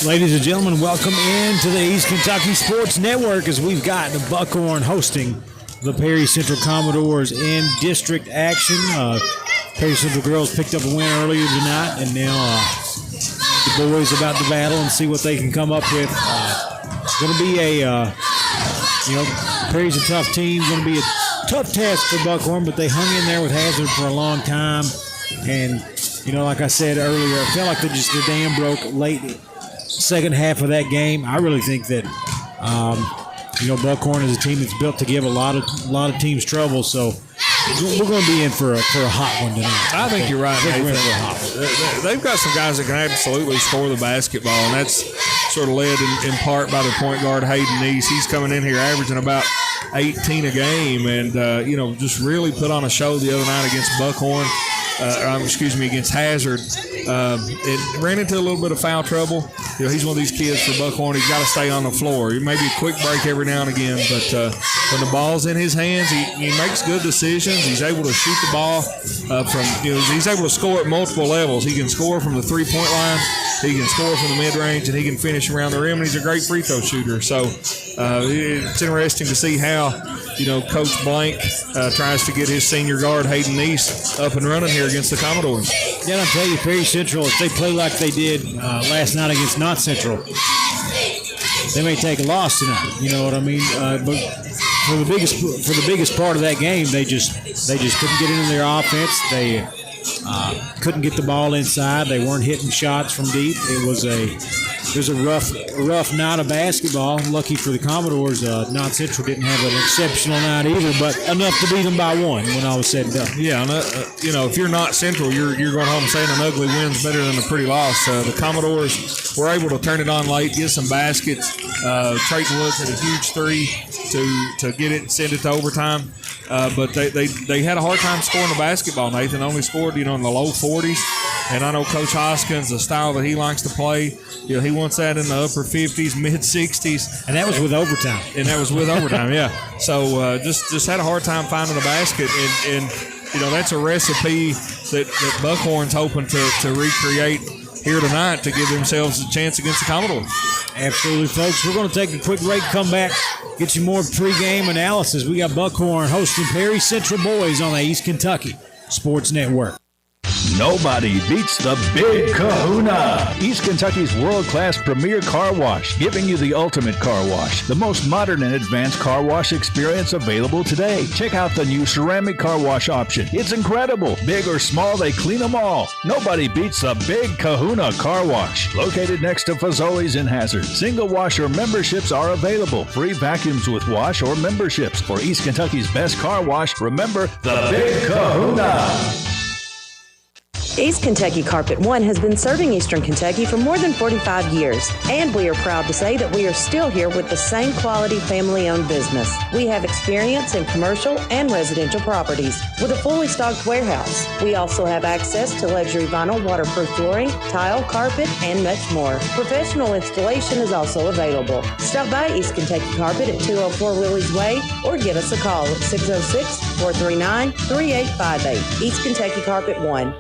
Ladies and gentlemen, welcome into the East Kentucky Sports Network as we've got the Buckhorn hosting the Perry Central Commodores in district action. Perry Central girls picked up a win earlier tonight, and now the boys about to battle and see what they can come up with. It's going to be Perry's a tough team. Going to be a tough task for Buckhorn, but they hung in there with Hazard for a long time. And, like I said earlier, it felt like the dam broke late second half of that game. I really think that, Buckhorn is a team that's built to give a lot of teams trouble. So we're going to be in for a hot one tonight. I think you're right, Nathan. We're in for a hot one. They've got some guys that can absolutely score the basketball, and that's sort of led in part by their point guard, Hayden Neese. He's coming in here averaging about 18 a game and, just really put on a show the other night against Buckhorn. Against Hazard. It ran into a little bit of foul trouble. He's one of these kids for Buckhorn. He's got to stay on the floor. Maybe a quick break every now and again, but when the ball's in his hands, he makes good decisions. He's able to shoot the ball he's able to score at multiple levels. He can score from the three-point line. He can score from the mid-range, and he can finish around the rim, and he's a great free throw shooter. So it's interesting to see how, Coach Blank tries to get his senior guard, Hayden Neese, up and running here against the Commodores. Yeah, I'll tell you, Perry Central, if they play like they did last night against Knott Central, they may take a loss tonight. You know what I mean? But for the biggest part of that game, they just couldn't get into their offense. They couldn't get the ball inside. They weren't hitting shots from deep. It was a rough night of basketball. Lucky for the Commodores, Knott Central didn't have an exceptional night either, but enough to beat them by one when all was said and done. Yeah, if you're Knott Central, you're going home saying an ugly win's better than a pretty loss. The Commodores were able to turn it on late, get some baskets. Trayton Woods had a huge three to get it and send it to overtime. But they had a hard time scoring the basketball. Nathan only scored, in the low 40s. And I know Coach Hoskins, the style that he likes to play, he wants that in the upper 50s, mid 60s. And that was with overtime. Yeah. So just had a hard time finding a basket. And that's a recipe that Buckhorn's hoping to recreate here tonight to give themselves a chance against the Commodores. Absolutely, folks. We're going to take a quick break, come back, get you more pregame analysis. We got Buckhorn hosting Perry Central boys on the East Kentucky Sports Network. Nobody beats the Big Kahuna, East Kentucky's world-class premier car wash, giving you the ultimate car wash, the most modern and advanced car wash experience available today. Check out the new ceramic car wash option. It's incredible. Big or small, they clean them all. Nobody beats the Big Kahuna car wash. Located next to Fazoli's in Hazard. Single washer memberships are available. Free vacuums with wash or memberships. For East Kentucky's best car wash, remember the Big Kahuna. East Kentucky Carpet One has been serving Eastern Kentucky for more than 45 years, and we are proud to say that we are still here with the same quality family-owned business. We have experience in commercial and residential properties with a fully stocked warehouse. We also have access to luxury vinyl waterproof flooring, tile, carpet, and much more. Professional installation is also available. Stop by East Kentucky Carpet at 204 Willie's Way or give us a call at 606-439-3858. East Kentucky Carpet One.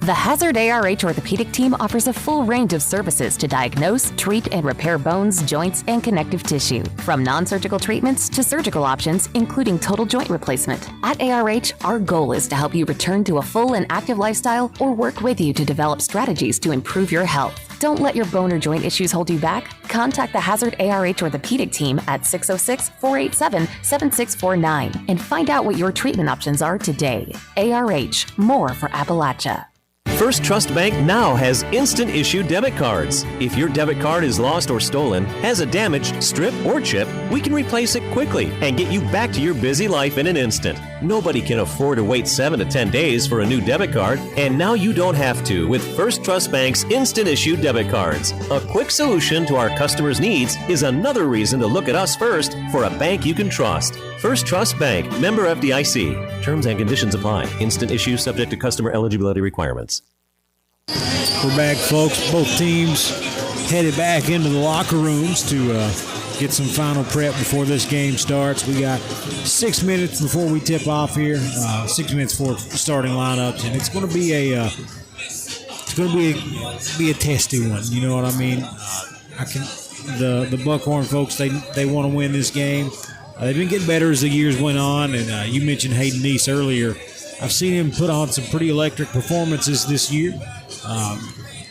The Hazard ARH Orthopedic Team offers a full range of services to diagnose, treat, and repair bones, joints, and connective tissue. From non-surgical treatments to surgical options, including total joint replacement. At ARH, our goal is to help you return to a full and active lifestyle or work with you to develop strategies to improve your health. Don't let your bone or joint issues hold you back. Contact the Hazard ARH Orthopedic Team at 606-487-7649 and find out what your treatment options are today. ARH, more for Appalachia. First Trust Bank now has instant issue debit cards. If your debit card is lost or stolen, has a damaged strip or chip, we can replace it quickly and get you back to your busy life in an instant. Nobody can afford to wait 7 to 10 days for a new debit card, and now you don't have to with First Trust Bank's instant issue debit cards. A quick solution to our customers' needs is another reason to look at us first for a bank you can trust. First Trust Bank, member FDIC. Terms and conditions apply. Instant issue subject to customer eligibility requirements. We're back, folks. Both teams headed back into the locker rooms to get some final prep before this game starts. We got 6 minutes before we tip off here, 6 minutes for starting lineups, and it's going to be a it's going to be a testy one. You know what I mean? The Buckhorn folks, they want to win this game. They've been getting better as the years went on, and you mentioned Hayden Neese earlier. I've seen him put on some pretty electric performances this year,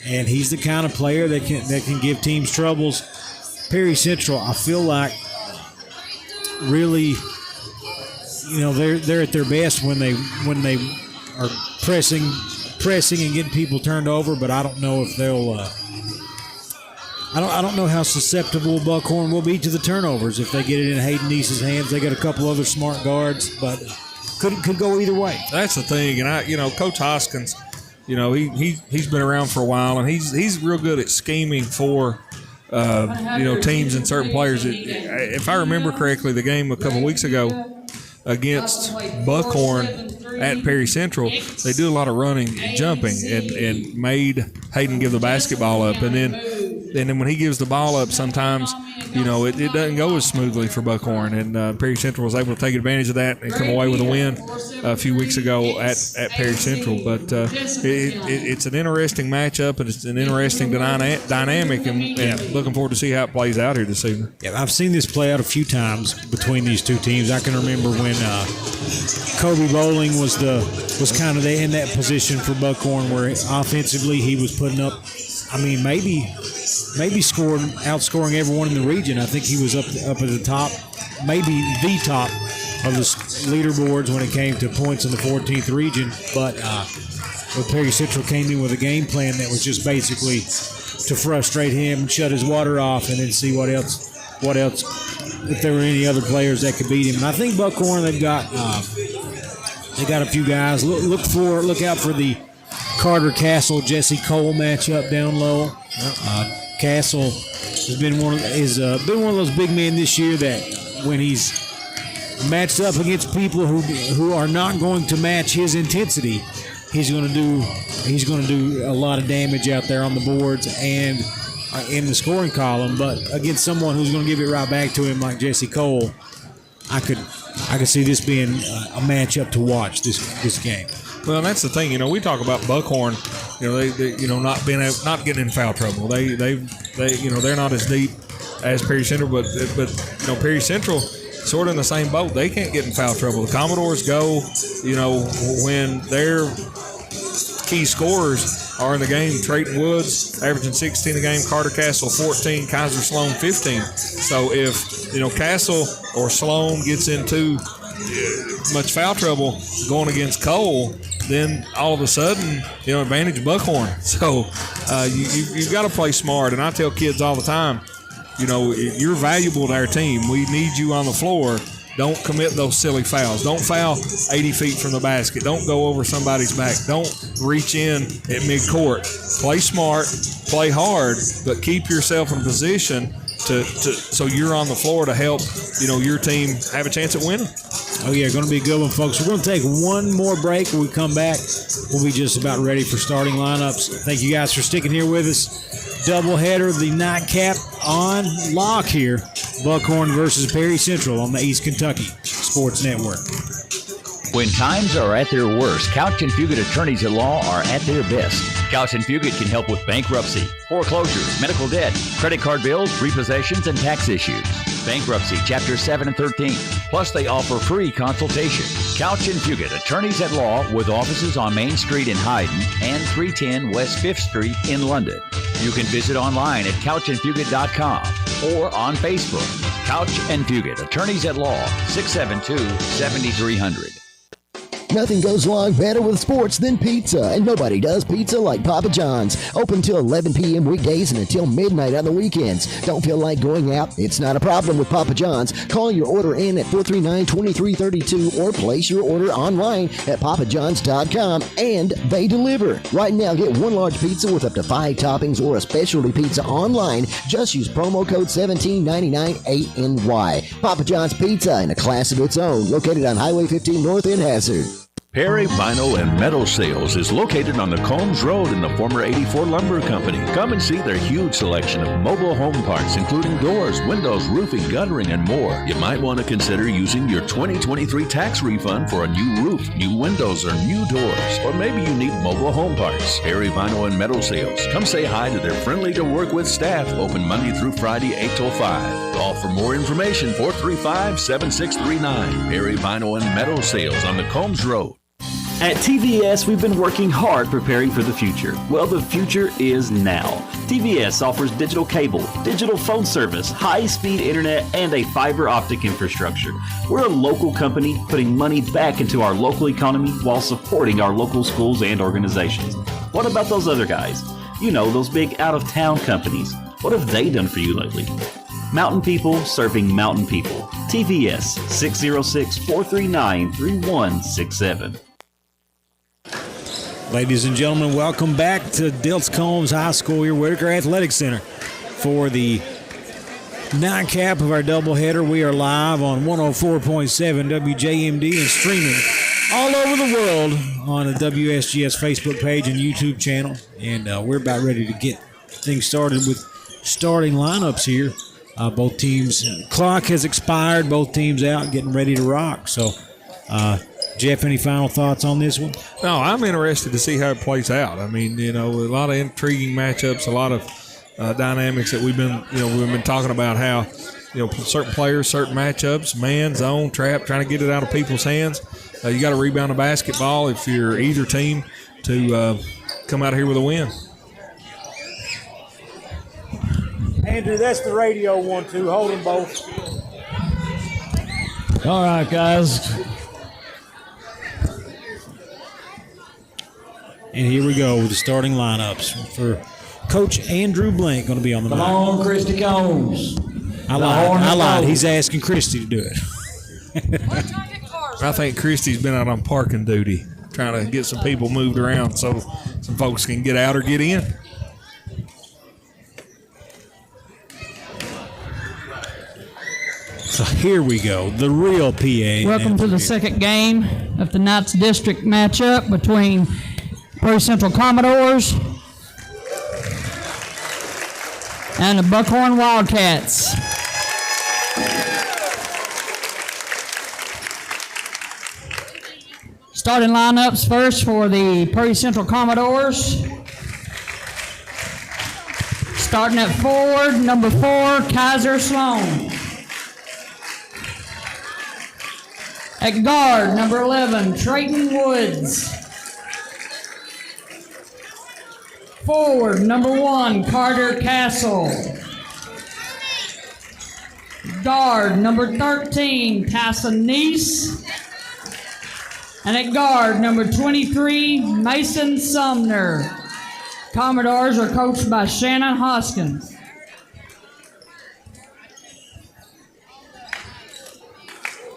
and he's the kind of player that can give teams troubles. Perry Central, I feel like, really, they're at their best when they are pressing and getting people turned over. But I don't know if they'll. I don't know how susceptible Buckhorn will be to the turnovers if they get it in Hayden Neese's hands. They got a couple other smart guards, but could go either way. That's the thing, and Coach Hoskins, he's been around for a while, and he's real good at scheming for teams and certain players. If I remember correctly, the game a couple weeks ago against Buckhorn at Perry Central, they do a lot of running and jumping, and made Hayden give the basketball up, and then when he gives the ball up, sometimes, it doesn't go as smoothly for Buckhorn. And Perry Central was able to take advantage of that and come away with a win a few weeks ago at Perry Central. But it's an interesting matchup, and it's an interesting dynamic, and looking forward to see how it plays out here this evening. Yeah, I've seen this play out a few times between these two teams. I can remember when Kobe Bowling was kind of in that position for Buckhorn, where offensively he was putting up, maybe outscoring everyone in the region. I think he was up at the top, maybe the top of the leaderboards when it came to points in the 14th region. But Perry Central came in with a game plan that was just basically to frustrate him, shut his water off, and then see what else, if there were any other players that could beat him. And I think Buckhorn, they got a few guys. Look out for the Carter Castle Jesse Cole matchup down low. Castle has been one of those big men this year that when he's matched up against people who are not going to match his intensity, he's going to do a lot of damage out there on the boards and in the scoring column. But against someone who's going to give it right back to him like Jesse Cole, I could see this being a matchup to watch this game. Well, and that's the thing. We talk about Buckhorn. They not getting in foul trouble. They're not as deep as Perry Central, but Perry Central sort of in the same boat. They can't get in foul trouble. The Commodores go, when their key scorers are in the game. Trayton Woods averaging 16 a game, Carter Castle 14, Kaiser Sloan 15. So if Castle or Sloan gets into much foul trouble going against Cole, then all of a sudden, advantage Buckhorn. So you've got to play smart. And I tell kids all the time, you're valuable to our team. We need you on the floor. Don't commit those silly fouls. Don't foul 80 feet from the basket. Don't go over somebody's back. Don't reach in at midcourt. Play smart, play hard, but keep yourself in position so you're on the floor to help, your team have a chance at winning. Oh, yeah, going to be a good one, folks. We're going to take one more break. When we come back, we'll be just about ready for starting lineups. Thank you guys for sticking here with us. Doubleheader, the nightcap on lock here. Buckhorn versus Perry Central on the East Kentucky Sports Network. When times are at their worst, Couch and Fugit attorneys at law are at their best. Couch and Fugit can help with bankruptcy, foreclosures, medical debt, credit card bills, repossessions, and tax issues. Bankruptcy, Chapter 7 and 13. Plus, they offer free consultation. Couch and Fugit, attorneys at law with offices on Main Street in Hyden and 310 West 5th Street in London. You can visit online at couchandfugit.com or on Facebook. Couch and Fugit, attorneys at law, 672-7300. Nothing goes along better with sports than pizza, and nobody does pizza like Papa John's. Open till 11 p.m. weekdays and until midnight on the weekends. Don't feel like going out? It's not a problem with Papa John's. Call your order in at 439-2332 or place your order online at papajohns.com, and they deliver. Right now, get one large pizza with up to 5 toppings or a specialty pizza online. Just use promo code 1799-8NY. Papa John's Pizza in a class of its own, located on Highway 15 North in Hazard. Perry Vinyl and Metal Sales is located on the Combs Road in the former 84 Lumber Company. Come and see their huge selection of mobile home parts, including doors, windows, roofing, guttering, and more. You might want to consider using your 2023 tax refund for a new roof, new windows, or new doors. Or maybe you need mobile home parts. Perry Vinyl and Metal Sales. Come say hi to their friendly to work with staff. Open Monday through Friday, 8 till 5. Call for more information, 435-7639. Perry Vinyl and Metal Sales on the Combs Road. At TVS, we've been working hard preparing for the future. Well, the future is now. TVS offers digital cable, digital phone service, high-speed internet, and a fiber optic infrastructure. We're a local company putting money back into our local economy while supporting our local schools and organizations. What about those other guys? You know, those big out-of-town companies. What have they done for you lately? Mountain people serving mountain people. TVS, 606-439-3167. Ladies and gentlemen, welcome back to Dilts Combs High School here, Whitaker Athletic Center. For the nightcap of our doubleheader, we are live on 104.7 WJMD and streaming all over the world on the WSGS Facebook page and YouTube channel. And we're about ready to get things started with starting lineups here. Both teams, clock has expired, both teams out, getting ready to rock. So, Jeff, any final thoughts on this one? No, I'm interested to see how it plays out. I mean, you know, a lot of intriguing matchups, a lot of dynamics that we've been talking about. How, you know, certain players, certain matchups, man, zone, trap, trying to get it out of people's hands. You got to rebound a basketball if you're either team to come out of here with a win. Andrew, that's the radio 1-2. Hold them both. All right, guys. And here we go with the starting lineups for Coach Andrew Blank going to be on the mic. Come on, Christy Combs. I lied. He's asking Christy to do it. I think Christy's been out on parking duty trying to get some people moved around so some folks can get out or get in. So here we go, the real PA. Welcome to the second game of the Knights District matchup between Prairie Central Commodores and the Buckhorn Wildcats. Starting lineups first for the Prairie Central Commodores. Starting at forward, number 4, Kaiser Sloan. At guard, number 11, Trayton Woods. Forward, number 1, Carter Castle. Guard, number 13, Tyson Neese. And at guard, number 23, Mason Sumner. Commodores are coached by Shannon Hoskins.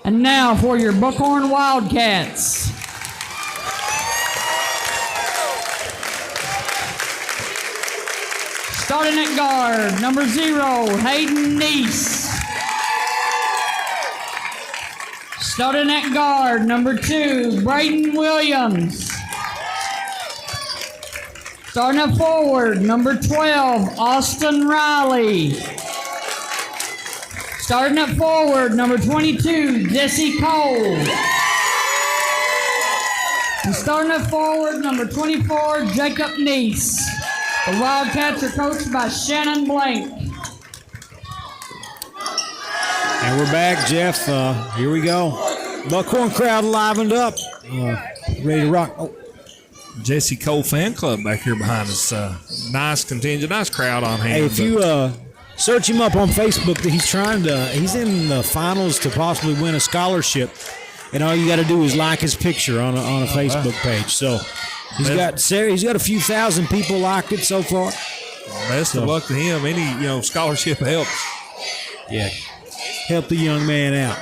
And now for your Buckhorn Wildcats. Starting at guard, number 0, Hayden Neese. Starting at guard, number 2, Braden Williams. Starting at forward, number 12, Austin Riley. Starting at forward, number 22, Jesse Cole. And starting at forward, number 24, Jacob Neese. The Wildcats are coached by Shannon Blank. And we're back, Jeff. Here we go. Buckhorn crowd livened up. Ready to rock. Oh. Jesse Cole fan club back here behind us. Nice contingent, nice crowd on hand. Hey, if you search him up on Facebook, he's in the finals to possibly win a scholarship. And all you got to do is like his picture on a Facebook page. So he's got a few thousand people liked it so far. Best of luck to him. Any scholarship helps. Yeah, help the young man out.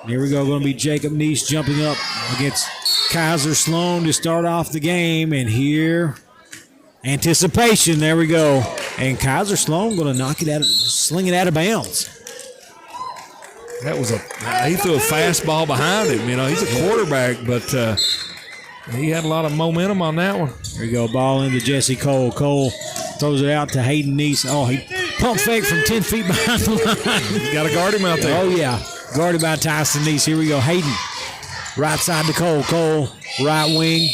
Here we go. Going to be Jacob Neese jumping up against Kaiser Sloan to start off the game. And here, anticipation. There we go. And Kaiser Sloan going to sling it out of bounds. That was he threw a fastball behind him. He's a quarterback, but He had a lot of momentum on that one. There you go. Ball into Jesse Cole. Cole throws it out to Hayden Neese. Oh, he pump fake from 10 feet behind the line. You got to guard him out there. Oh, yeah. Guarded by Tyson Neese. Here we go. Hayden. Right side to Cole. Cole, right wing.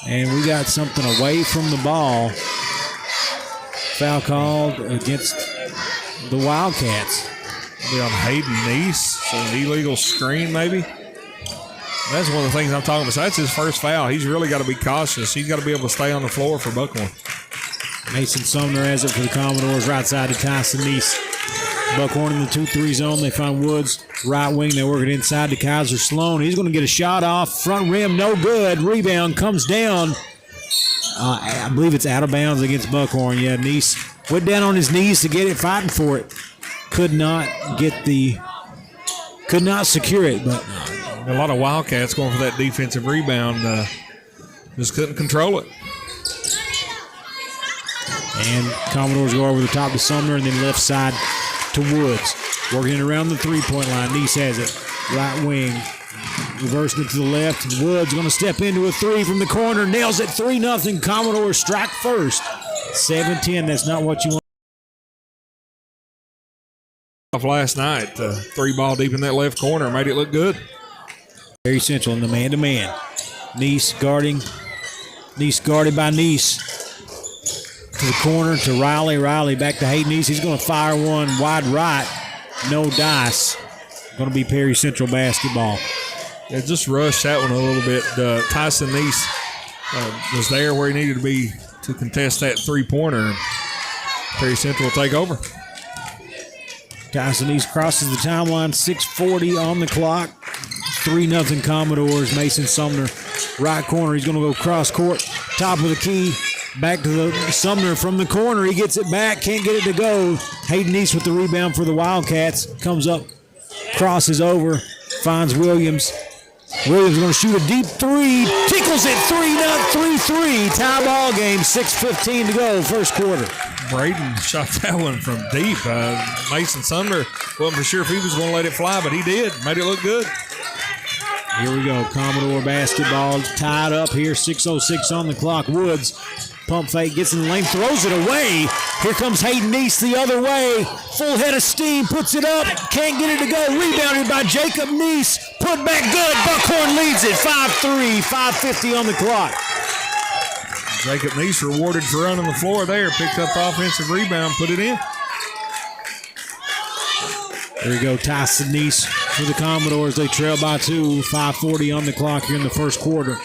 And we got something away from the ball. Foul called against the Wildcats. Be on Hayden Neese. So an illegal screen maybe. That's one of the things I'm talking about. So that's his first foul. He's really got to be cautious. He's got to be able to stay on the floor for Buckhorn. Mason Sumner has it for the Commodores. Right side to Tyson Neese. Buckhorn in the 2-3 zone. They find Woods. Right wing. They work it inside to Kaiser Sloan. He's going to get a shot off. Front rim. No good. Rebound comes down. I believe it's out of bounds against Buckhorn. Yeah, Neese went down on his knees to get it, fighting for it. Could not secure it, but a lot of Wildcats going for that defensive rebound. Just couldn't control it. And Commodores go over the top to Sumner and then left side to Woods. Working it around the three-point line. Neese has it. Right wing. Reversing it to the left. Woods going to step into a three from the corner. Nails it 3-0. Commodores strike first. 7-10. That's not what you want. Off last night. Three ball deep in that left corner. Made it look good. Very Central in the man-to-man. Neese guarding. Neese guarded by Neese. To the corner to Riley. Riley back to Hayden Neese. He's going to fire one wide right. No dice. Going to be Perry Central basketball. Yeah, just rushed that one a little bit. Tyson Neese was there where he needed to be to contest that three-pointer. Perry Central will take over. Tyson Neese crosses the timeline. 6:40 on the clock. 3-0 Commodores. Mason Sumner, right corner. He's going to go cross court. Top of the key. Back to the Sumner from the corner. He gets it back. Can't get it to go. Hayden Neese with the rebound for the Wildcats. Comes up. Crosses over. Finds Williams. Williams going to shoot a deep three. Tickles it. 3-3. Tie ball game. 6:15 to go. First quarter. Braden shot that one from deep. Mason Sumner wasn't for sure if he was going to let it fly, but he did. Made it look good. Here we go. Commodore basketball tied up here. 6:06 on the clock. Woods. Pump fake, gets in the lane, throws it away. Here comes Hayden Neese the other way. Full head of steam, puts it up. Can't get it to go. Rebounded by Jacob Neese. Put back good. Buckhorn leads it. 5-3, 5:50 on the clock. Jacob Neese rewarded for running the floor there. Picked up the offensive rebound, put it in. There you go, Tyson Neese for the Commodores. They trail by 2. 5:40 on the clock here in the first quarter.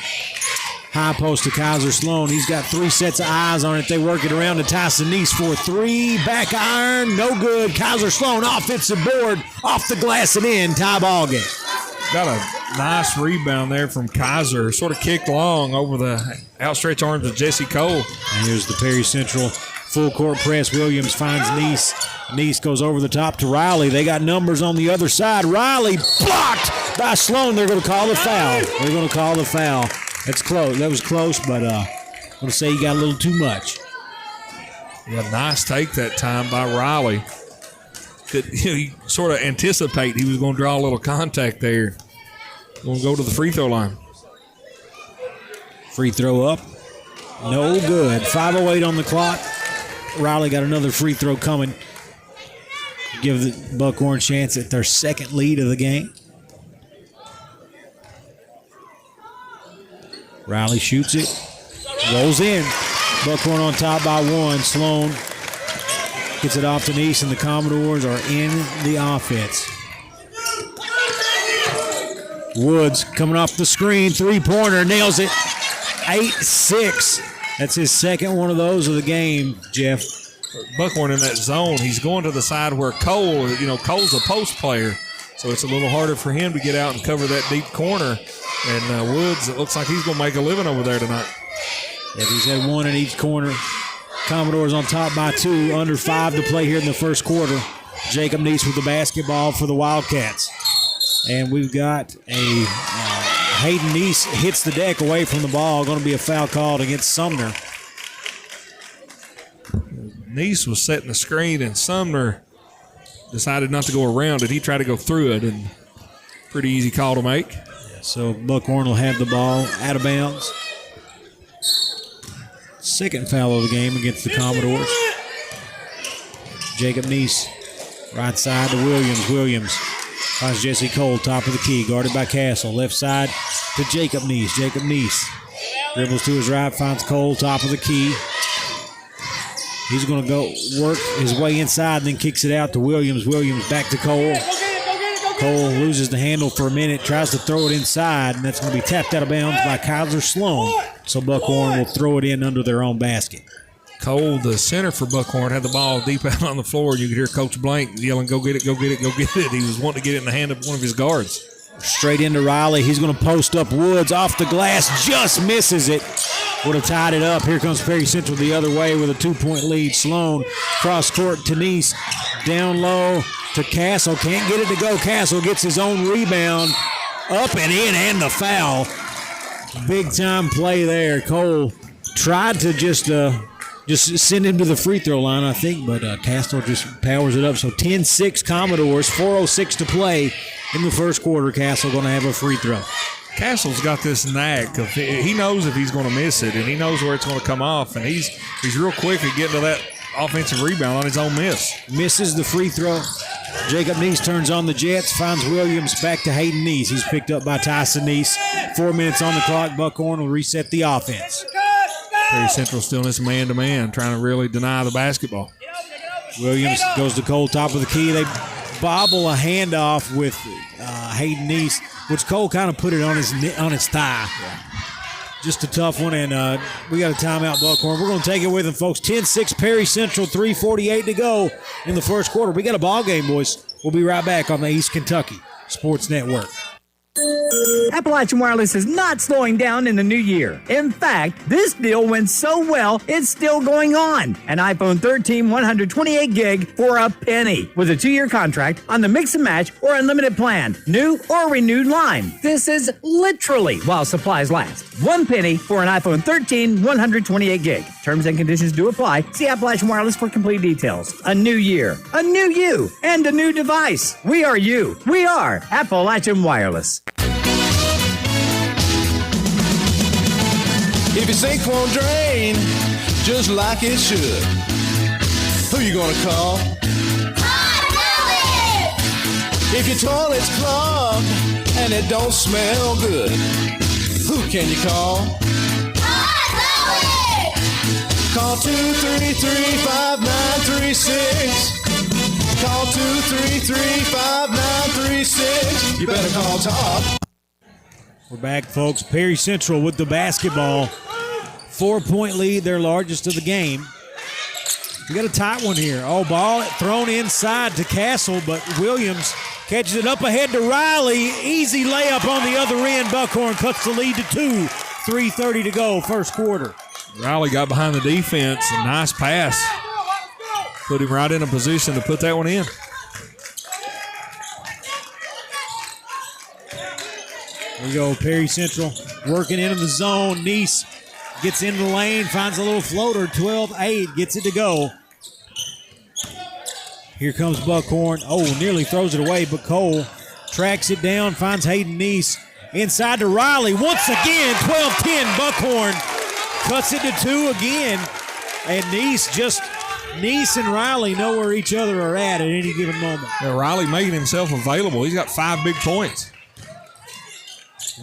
High post to Kaiser Sloan. He's got 3 sets of eyes on it. They work it around to Tyson Neese for 3. Back iron, no good. Kaiser Sloan offensive board, off the glass and in. Tie ball game. Got a nice rebound there from Kaiser. Sort of kicked long over the outstretched arms of Jesse Cole. And here's the Perry Central full court press. Williams finds Neese. Neese goes over the top to Riley. They got numbers on the other side. Riley blocked by Sloan. They're going to call the foul. They're going to call the foul. That's close. That was close, but I'm going to say he got a little too much. Yeah, nice take that time by Riley. He sort of anticipate he was going to draw a little contact there. Going to go to the free throw line. Free throw up. No good. 5:08 on the clock. Riley got another free throw coming. Give the Buckhorn a chance at their second lead of the game. Riley shoots it. Rolls in. Buckhorn on top by 1. Sloan gets it off to Neese, and the Commodores are in the offense. Woods coming off the screen. Three-pointer. Nails it. 8-6. That's his second one of those of the game, Jeff. Buckhorn in that zone. He's going to the side where Cole, Cole's a post player. So it's a little harder for him to get out and cover that deep corner. And Woods, it looks like he's going to make a living over there tonight. If he's had 1 in each corner. Commodores on top by 2. Under 5 to play here in the first quarter. Jacob Neese with the basketball for the Wildcats. And we've got a Hayden Neese hits the deck away from the ball. Going to be a foul called against Sumner. Neese was setting the screen, and Sumner decided not to go around it. He tried to go through it, and pretty easy call to make. So Buckhorn will have the ball out of bounds. Second foul of the game against the Commodores. Jacob Neese, right side to Williams. Williams finds Jesse Cole, top of the key, guarded by Castle. Left side to Jacob Neese. Jacob Neese dribbles to his right, finds Cole, top of the key. He's going to go work his way inside and then kicks it out to Williams. Williams back to Cole. Cole loses the handle for a minute, tries to throw it inside, and that's going to be tapped out of bounds by Kaiser Sloan. So Buckhorn will throw it in under their own basket. Cole, the center for Buckhorn, had the ball deep out on the floor. You could hear Coach Blank yelling, go get it, go get it, go get it. He was wanting to get it in the hand of one of his guards. Straight into Riley. He's going to post up Woods off the glass. Just misses it. Would have tied it up. Here comes Perry Central the other way with a 2-point lead. Sloan cross court to Neese. Down low to Castle. Can't get it to go. Castle gets his own rebound. Up and in, and the foul. Big time play there. Cole tried to just send him to the free throw line, I think, but Castle just powers it up. So 10-6 Commodores, 4:06 to play in the first quarter. Castle going to have a free throw. Castle's got this knack of he knows if he's going to miss it, and he knows where it's going to come off, and he's real quick at getting to that offensive rebound on his own miss. Misses the free throw. Jacob Neese turns on the Jets, finds Williams back to Hayden Neese. He's picked up by Tyson Neese. 4 minutes on the clock. Buckhorn will reset the offense. Perry Central still in this man-to-man, trying to really deny the basketball. Williams goes to Cole, top of the key. They bobble a handoff with Hayden Neese, which Cole kind of put it on his thigh. Just a tough one, and we got a timeout, Buckhorn. We're going to take it with them, folks. 10-6 Perry Central, 3:48 to go in the first quarter. We got a ball game, boys. We'll be right back on the East Kentucky Sports Network. Appalachian Wireless is not slowing down in the new year. In fact, this deal went so well, it's still going on. An iPhone 13 128 gig for a penny with a 2-year contract on the mix and match or unlimited plan, new or renewed line. This is literally while supplies last. 1 penny for an iPhone 13 128 gig. Terms and conditions do apply. See Appalachian Wireless for complete details. A new year, a new you, and a new device. We are you. We are Appalachian Wireless. If your sink won't drain just like it should, who you gonna call? If your toilet's clogged and it don't smell good, who can you call? Call 233-5936. Call 233-5936. You better call Todd. We're back, folks. Perry Central with the basketball. 4-point lead, their largest of the game. We got a tight one here. Oh, ball thrown inside to Castle, but Williams catches it up ahead to Riley. Easy layup on the other end. Buckhorn cuts the lead to 2. 3:30 to go, first quarter. Riley got behind the defense. A nice pass. Put him right in a position to put that one in. There we go, Perry Central working into the zone. Neese gets into the lane, finds a little floater, 12-8, gets it to go. Here comes Buckhorn. Oh, nearly throws it away, but Cole tracks it down, finds Hayden Neese. Inside to Riley. Once again, 12-10, Buckhorn cuts it to 2 again. And Neese and Riley know where each other are at any given moment. Yeah, Riley making himself available. He's got 5 big points.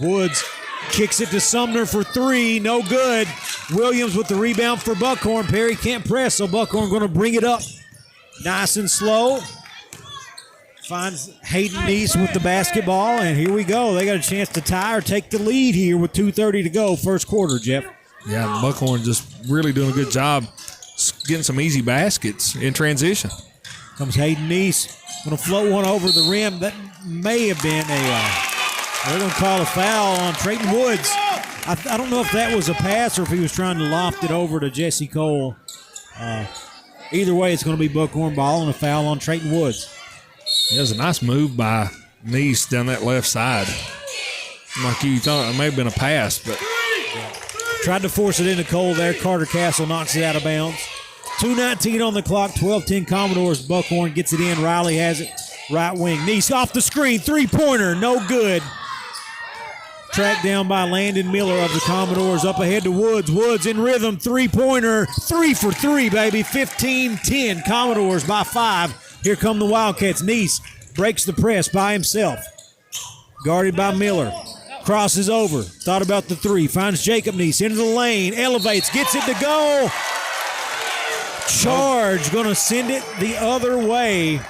Woods kicks it to Sumner for 3. No good. Williams with the rebound for Buckhorn. Perry can't press, so Buckhorn going to bring it up nice and slow. Finds Hayden Neese with the basketball, and here we go. They got a chance to tie or take the lead here with 2:30 to go, first quarter, Jeff. Yeah, Buckhorn just really doing a good job getting some easy baskets in transition. Comes Hayden Neese. Going to float one over the rim. That may have been they're going to call a foul on Trayton Woods. I don't know if that was a pass or if he was trying to loft it over to Jesse Cole. Either way, it's going to be Buckhorn ball and a foul on Trayton Woods. It was a nice move by Neese down that left side. Like you thought it may have been a pass, but tried to force it into Cole there. Carter Castle knocks it out of bounds. 2:19 on the clock, 12-10 Commodores. Buckhorn gets it in. Riley has it. Right wing. Neese off the screen. 3-pointer. No good. Tracked down by Landon Miller of the Commodores. Up ahead to Woods. Woods in rhythm. Three-pointer. 3 for 3, baby. 15-10. Commodores by 5. Here come the Wildcats. Neese breaks the press by himself. Guarded by Miller. Crosses over. Thought about the 3. Finds Jacob Neese into the lane. Elevates. Gets it to go. Charge. Going to send it the other way.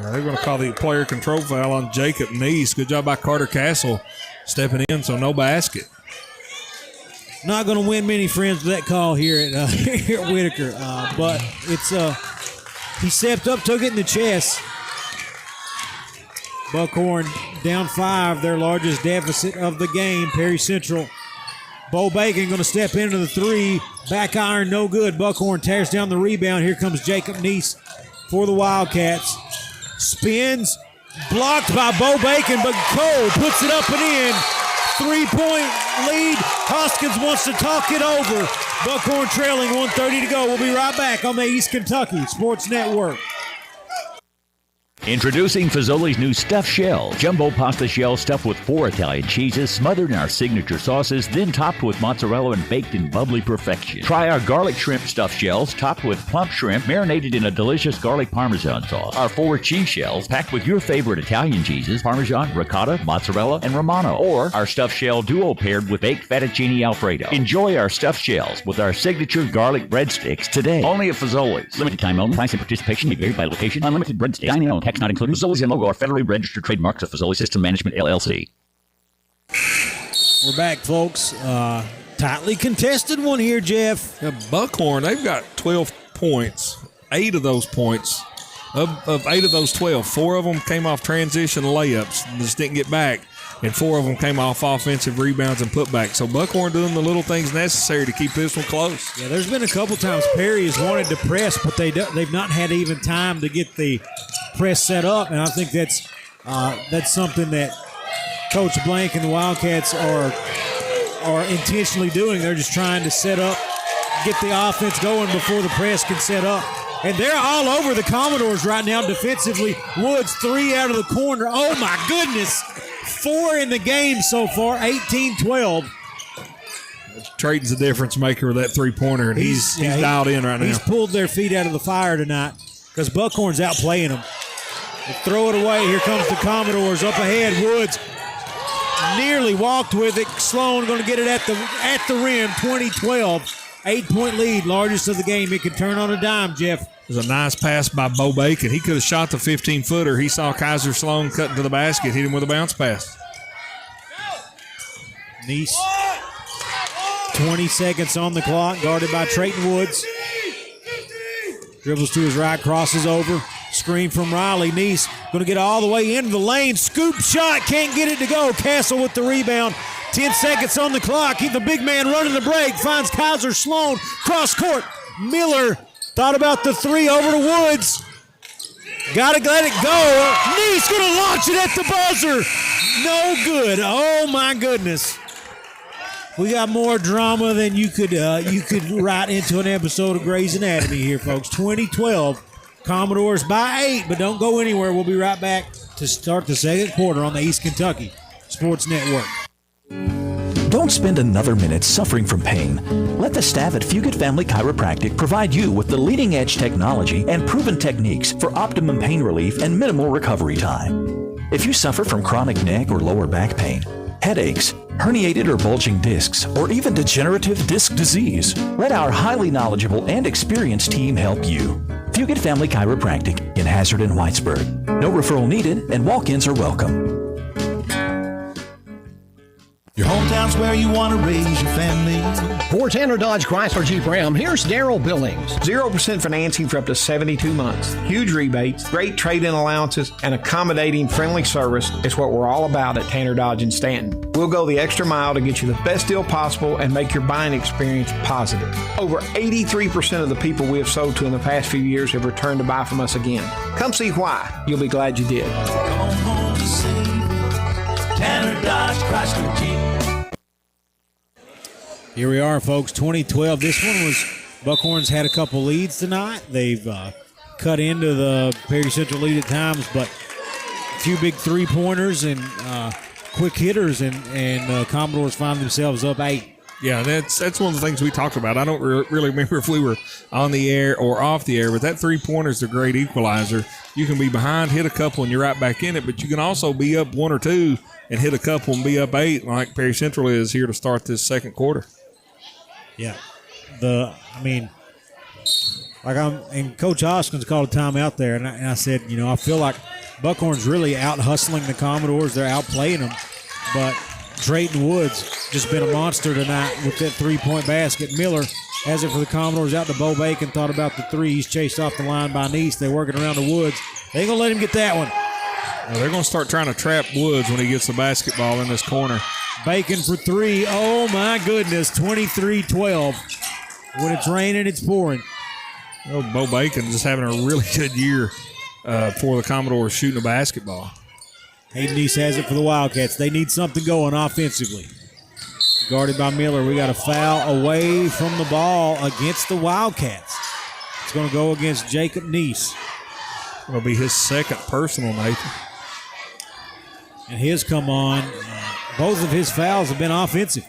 They're going to call the player control foul on Jacob Neese. Good job by Carter Castle stepping in, so no basket. Not going to win many friends with that call here at Whitaker, but it's he stepped up, took it in the chest. Buckhorn down 5, their largest deficit of the game. Perry Central. Bo Bacon going to step into the 3. Back iron, no good. Buckhorn tears down the rebound. Here comes Jacob Neese for the Wildcats. Spins, blocked by Bo Bacon, but Cole puts it up and in. 3-point lead. Hoskins wants to talk it over. Buckhorn trailing, 1:30 to go. We'll be right back on the East Kentucky Sports Network. Introducing Fazoli's new stuffed shell. Jumbo pasta shell stuffed with 4 Italian cheeses, smothered in our signature sauces, then topped with mozzarella and baked in bubbly perfection. Try our garlic shrimp stuffed shells topped with plump shrimp marinated in a delicious garlic parmesan sauce. Our 4 cheese shells packed with your favorite Italian cheeses, parmesan, ricotta, mozzarella, and romano. Or our stuffed shell duo paired with baked fettuccine alfredo. Enjoy our stuffed shells with our signature garlic breadsticks today. Only at Fazoli's. Limited time only. Price and participation may vary by location. Unlimited breadsticks. Dining only. Tax not included. Fazoli's and logo are federally registered trademarks of Fazoli System Management, LLC. We're back, folks. Tightly contested one here, Jeff. Yeah, Buckhorn, they've got 12 points. 8 of those points, of 8 of those 12, 4 of them came off transition layups and just didn't get back. And 4 of them came off offensive rebounds and putbacks. So Buckhorn doing the little things necessary to keep this one close. Yeah, there's been a couple times Perry has wanted to press, but they've not had even time to get the press set up. And I think that's something that Coach Blank and the Wildcats are intentionally doing. They're just trying to set up, get the offense going before the press can set up. And they're all over the Commodores right now defensively. Woods 3 out of the corner. Oh, my goodness. 4 in the game so far, 18-12. Trayton's the difference maker with that three-pointer, and he's dialed in right now. He's pulled their feet out of the fire tonight because Buckhorn's outplaying them. They throw it away. Here comes the Commodores up ahead. Woods nearly walked with it. Sloan going to get it at the rim, 20-12. 8-point lead, largest of the game. It can turn on a dime, Jeff. It was a nice pass by Bo Bacon. He could have shot the 15-footer. He saw Kaiser Sloan cutting to the basket, hit him with a bounce pass. Neese, 20 seconds on the clock, guarded by Trayton Woods. Dribbles to his right, crosses over. Screen from Riley. Neese going to get all the way into the lane. Scoop shot, can't get it to go. Castle with the rebound. 10 seconds on the clock. The big man running the break. Finds Kaiser Sloan. Cross court. Miller thought about the 3 over to Woods. Got to let it go. Neese going to launch it at the buzzer. No good. Oh, my goodness. We got more drama than you could write into an episode of Grey's Anatomy here, folks. 2012. Commodores by 8, but don't go anywhere. We'll be right back to start the second quarter on the East Kentucky Sports Network. Don't spend another minute suffering from pain. Let the staff at Fugit Family Chiropractic provide you with the leading-edge technology and proven techniques for optimum pain relief and minimal recovery time. If you suffer from chronic neck or lower back pain, headaches, herniated or bulging discs, or even degenerative disc disease, let our highly knowledgeable and experienced team help you. Fugit Family Chiropractic in Hazard and Whitesburg. No referral needed, and walk-ins are welcome. Your hometown's where you want to raise your family. For Tanner Dodge Chrysler Jeep Ram, here's Daryl Billings. 0% financing for up to 72 months. Huge rebates, great trade-in allowances, and accommodating friendly service is what we're all about at Tanner Dodge in Stanton. We'll go the extra mile to get you the best deal possible and make your buying experience positive. Over 83% of the people we have sold to in the past few years have returned to buy from us again. Come see why. You'll be glad you did. Come home to save Tanner Dodge Chrysler Jeep. Here we are, folks, 2012. This one was Buckhorns had a couple leads tonight. They've cut into the Perry Central lead at times, but a few big three-pointers and quick hitters, and Commodores find themselves up 8. Yeah, that's one of the things we talked about. I don't really remember if we were on the air or off the air, but that three-pointer is a great equalizer. You can be behind, hit a couple, and you're right back in it, but you can also be up 1 or 2 and hit a couple and be up 8 like Perry Central is here to start this second quarter. Yeah. And Coach Hoskins called a timeout there, and I said, I feel like Buckhorn's really out-hustling the Commodores. They're outplaying them, but Drayton Woods just been a monster tonight with that three-point basket. Miller has it for the Commodores out to Bo Bacon. Thought about the three. He's chased off the line by Neese. They're working around the Woods. They ain't going to let him get that one. Well, they're going to start trying to trap Woods when he gets the basketball in this corner. Bacon for 3. Oh, my goodness. 23-12. When it's raining, it's pouring. Well, Bo Bacon just having a really good year for the Commodores shooting the basketball. Hayden Neese has it for the Wildcats. They need something going offensively. Guarded by Miller. We got a foul away from the ball against the Wildcats. It's going to go against Jacob Neese. It'll be his second personal, Nathan. And his come on. Both of his fouls have been offensive.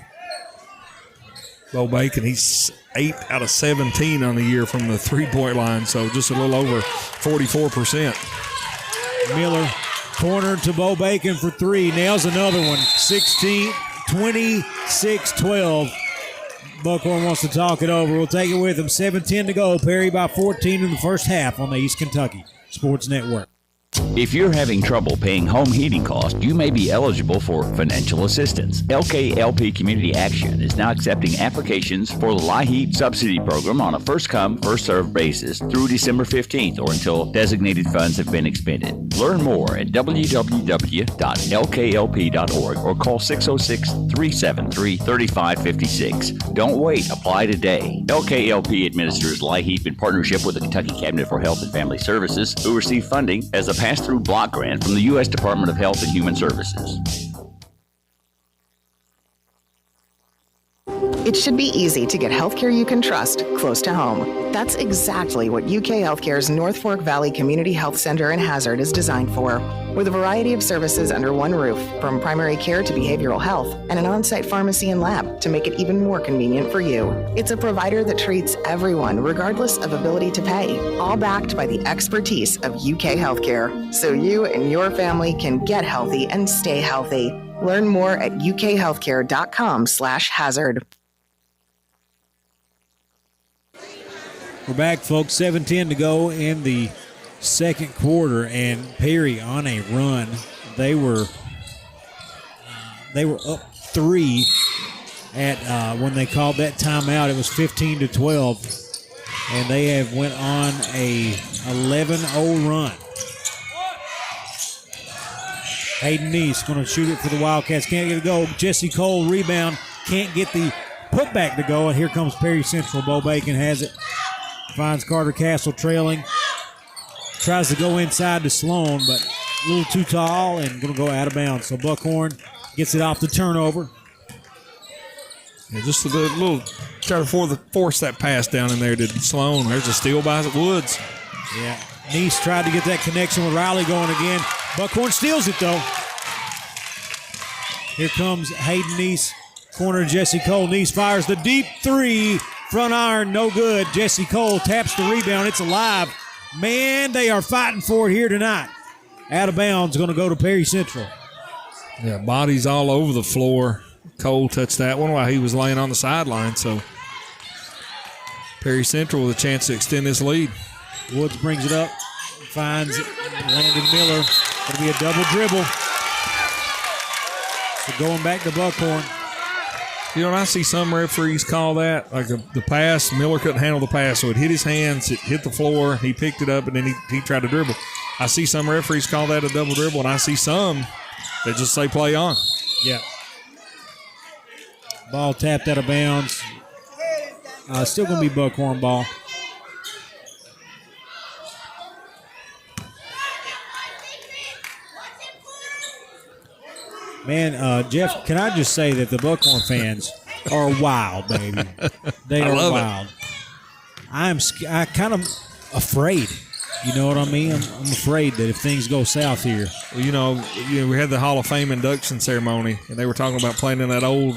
Bo Bacon, he's 8 out of 17 on the year from the three-point line, so just a little over 44%. Miller, corner to Bo Bacon for 3. Nails another one. 26-12. Buckhorn wants to talk it over. We'll take it with him. 7:10 to go. Perry by 14 in the first half on the East Kentucky Sports Network. If you're having trouble paying home heating costs, you may be eligible for financial assistance. LKLP Community Action is now accepting applications for the LIHEAP subsidy program on a first-come, first-served basis through December 15th or until designated funds have been expended. Learn more at www.lklp.org or call 606-373-3556. Don't wait. Apply today. LKLP administers LIHEAP in partnership with the Kentucky Cabinet for Health and Family Services, who receive funding as a pass-through block grant from the U.S. Department of Health and Human Services. It should be easy to get healthcare you can trust close to home. That's exactly what UK Healthcare's North Fork Valley Community Health Center in Hazard is designed for. With a variety of services under one roof, from primary care to behavioral health, and an on-site pharmacy and lab to make it even more convenient for you. It's a provider that treats everyone regardless of ability to pay, all backed by the expertise of UK Healthcare, so you and your family can get healthy and stay healthy. Learn more at ukhealthcare.com/hazard. We're back, folks. 7:10 to go in the second quarter, and Perry on a run. They were up 3 at when they called that timeout. It was 15-12, and they have went on a 11-0 run. Hayden Neese going to shoot it for the Wildcats. Can't get it to go. Jesse Cole rebound. Can't get the putback to go, and here comes Perry Central. Bo Bacon has it. Finds Carter Castle trailing. Tries to go inside to Sloan, but a little too tall and going to go out of bounds. So Buckhorn gets it off the turnover. Yeah, just a little try to force that pass down in there to Sloan. There's a steal by Woods. Yeah. Neese tried to get that connection with Riley going again. Buckhorn steals it, though. Here comes Hayden Neese. Corner Jesse Cole. Neese fires the deep 3. Front iron, no good. Jesse Cole taps the rebound. It's alive. Man, they are fighting for it here tonight. Out of bounds, going to go to Perry Central. Yeah, bodies all over the floor. Cole touched that one while he was laying on the sideline. So Perry Central with a chance to extend this lead. Woods brings it up. Finds Landon Miller. It'll be a double dribble. So going back to Buckhorn. You know, and I see some referees call that, like the pass, Miller couldn't handle the pass, so it hit his hands, it hit the floor, he picked it up, and then he tried to dribble. I see some referees call that a double dribble, and I see some that just say play on. Yeah. Ball tapped out of bounds. Still going to be Buckhorn ball. Man, Jeff, can I just say that the Buckhorn fans are wild, baby. They are wild. I kind of afraid. You know what I mean? I'm afraid that if things go south here. Well, we had the Hall of Fame induction ceremony, and they were talking about playing in that old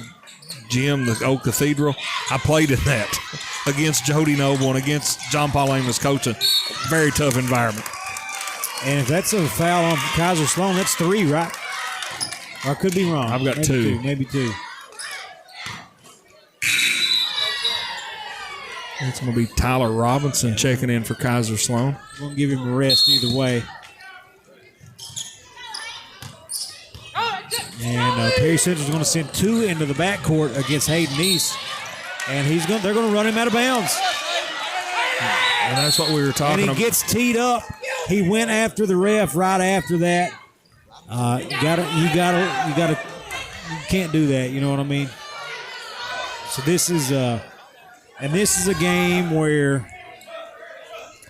gym, the old cathedral. I played in that against Jody Noble and against John Paul Amos coaching. Very tough environment. And if that's a foul on Kaiser Sloan, that's 3, right? Or I could be wrong. I've got maybe 2. Maybe 2. It's going to be Tyler Robinson checking in for Kaiser Sloan. We'll give him a rest either way. And Perry Central's going to send 2 into the backcourt against Hayden East, and they're going to run him out of bounds. And that's what we were talking about. And he gets teed up. He went after the ref right after that. You can't do that. You know what I mean? So this is a game where,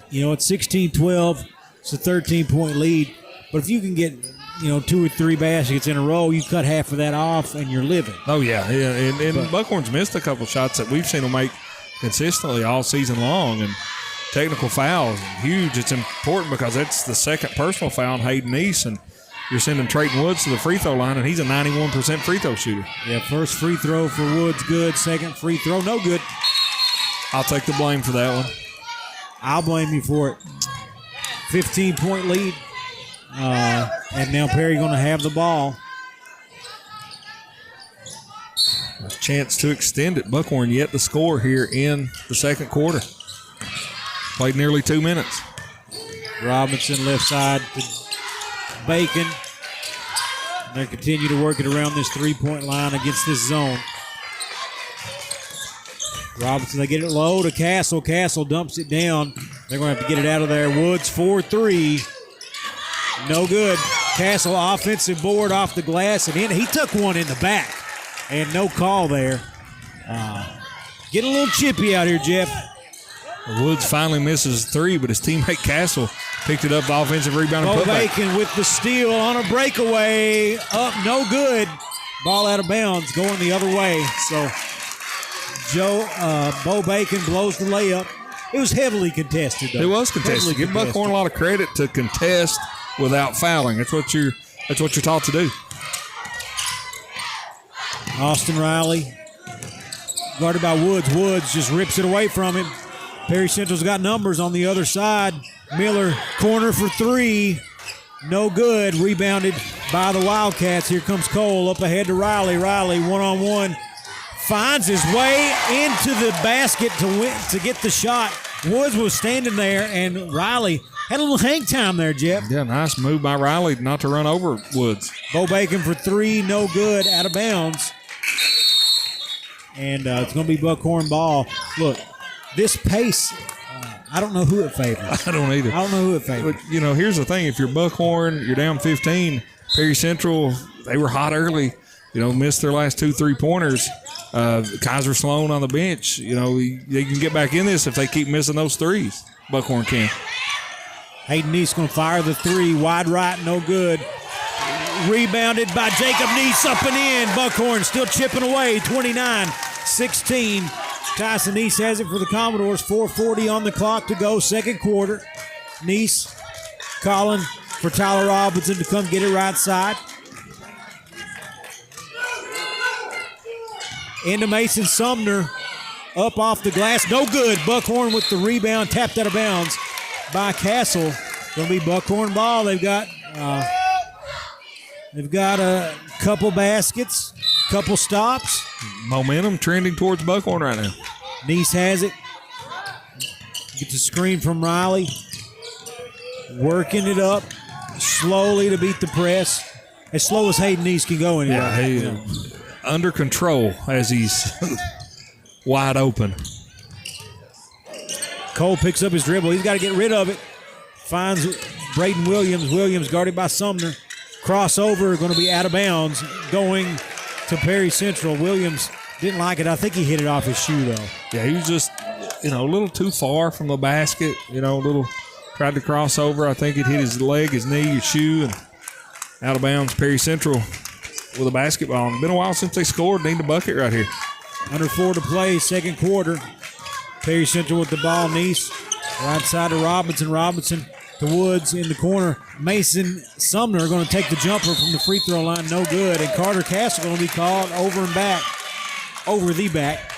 it's 16-12. It's a 13-point lead. But if you can get, 2 or 3 baskets in a row, you cut half of that off and you're living. Oh, yeah. And Buckhorn's missed a couple shots that we've seen them make consistently all season long. And technical fouls, huge. It's important because that's the second personal foul on Hayden East. And you're sending Trayton Woods to the free throw line, and he's a 91% free throw shooter. Yeah, first free throw for Woods, good. Second free throw, no good. I'll take the blame for that one. I'll blame you for it. 15-point lead. And now Perry going to have the ball. A chance to extend it. Buckhorn yet to score here in the second quarter. Played nearly 2 minutes. Robinson left side to Bacon. And they continue to work it around this 3-point line against this zone. Robinson, they get it low to Castle. Castle dumps it down. They're going to have to get it out of there. Woods 4-3. No good. Castle offensive board off the glass and in. He took one in the back and no call there. Get a little chippy out here, Jeff. Woods finally misses 3, but his teammate Castle picked it up, the offensive rebound. Bo Bacon with the steal on a breakaway. Up, no good. Ball out of bounds, going the other way. So Bo Bacon blows the layup. It was heavily contested, though. It was contested. Give Buckhorn a lot of credit to contest without fouling. That's what you're taught to do. Austin Riley guarded by Woods. Woods just rips it away from him. Perry Central's got numbers on the other side. Miller corner for 3. No good. Rebounded by the Wildcats. Here comes Cole up ahead to Riley. Riley one-on-one. Finds his way into the basket to get the shot. Woods was standing there, and Riley had a little hang time there, Jeff. Yeah, nice move by Riley not to run over Woods. Bo Bacon for 3, no good, out of bounds. And it's going to be Buckhorn ball. Look, this pace, I don't know who it favors. I don't either. I don't know who it favors. But, here's the thing. If you're Buckhorn, you're down 15. Perry Central, they were hot early. Missed their last 2 3-pointers. Kaiser Sloan on the bench. They can get back in this if they keep missing those threes. Buckhorn can. Hayden Neese going to fire the 3. Wide right, no good. Rebounded by Jacob Neese up and in. Buckhorn still chipping away. 29-16. Tyson Neese has it for the Commodores. 4:40 on the clock to go. Second quarter. Neese calling for Tyler Robinson to come get it right side. Into Mason Sumner. Up off the glass. No good. Buckhorn with the rebound. Tapped out of bounds by Castle. Going to be Buckhorn ball. They've got a couple baskets, couple stops. Momentum trending towards Buckhorn right now. Neese has it. Gets a screen from Riley. Working it up slowly to beat the press. As slow as Hayden Neese can go anyway. Yeah, under control as he's wide open. Cole picks up his dribble. He's got to get rid of it. Finds Braden Williams. Williams guarded by Sumner. Crossover, going to be out of bounds. Going to Perry Central. Williams didn't like it. I think he hit it off his shoe, though. Yeah, he was just, a little too far from the basket. Tried to cross over. I think it hit his leg, his knee, his shoe, and out of bounds. Perry Central with a basketball. It's been a while since they scored. Need a bucket right here. Under 4 to play, second quarter. Perry Central with the ball. Neese right side to Robinson. Robinson to Woods in the corner. Mason Sumner going to take the jumper from the free throw line, no good. And Carter Castle going to be called over the back.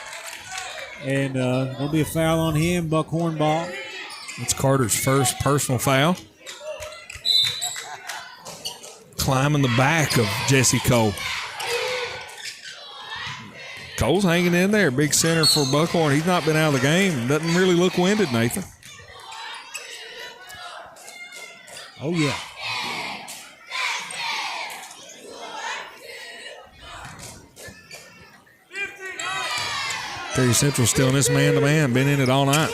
And there'll be a foul on him, Buckhorn ball. It's Carter's first personal foul. Climbing the back of Jesse Cole. Cole's hanging in there, big center for Buckhorn. He's not been out of the game. Doesn't really look winded, Nathan. Oh, yeah. Perry Central still in this man-to-man. Been in it all night.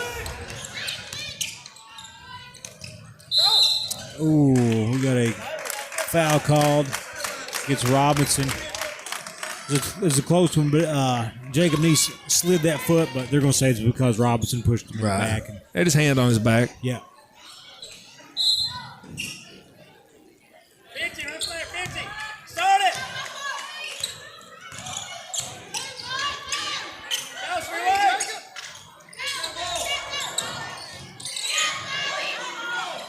Ooh, we got a foul called against Robinson. It was a close one, but Jacob Neese slid that foot, but they're going to say it's because Robinson pushed him back. Had his hand on his back. Yeah. 50, let's play 50. Start it.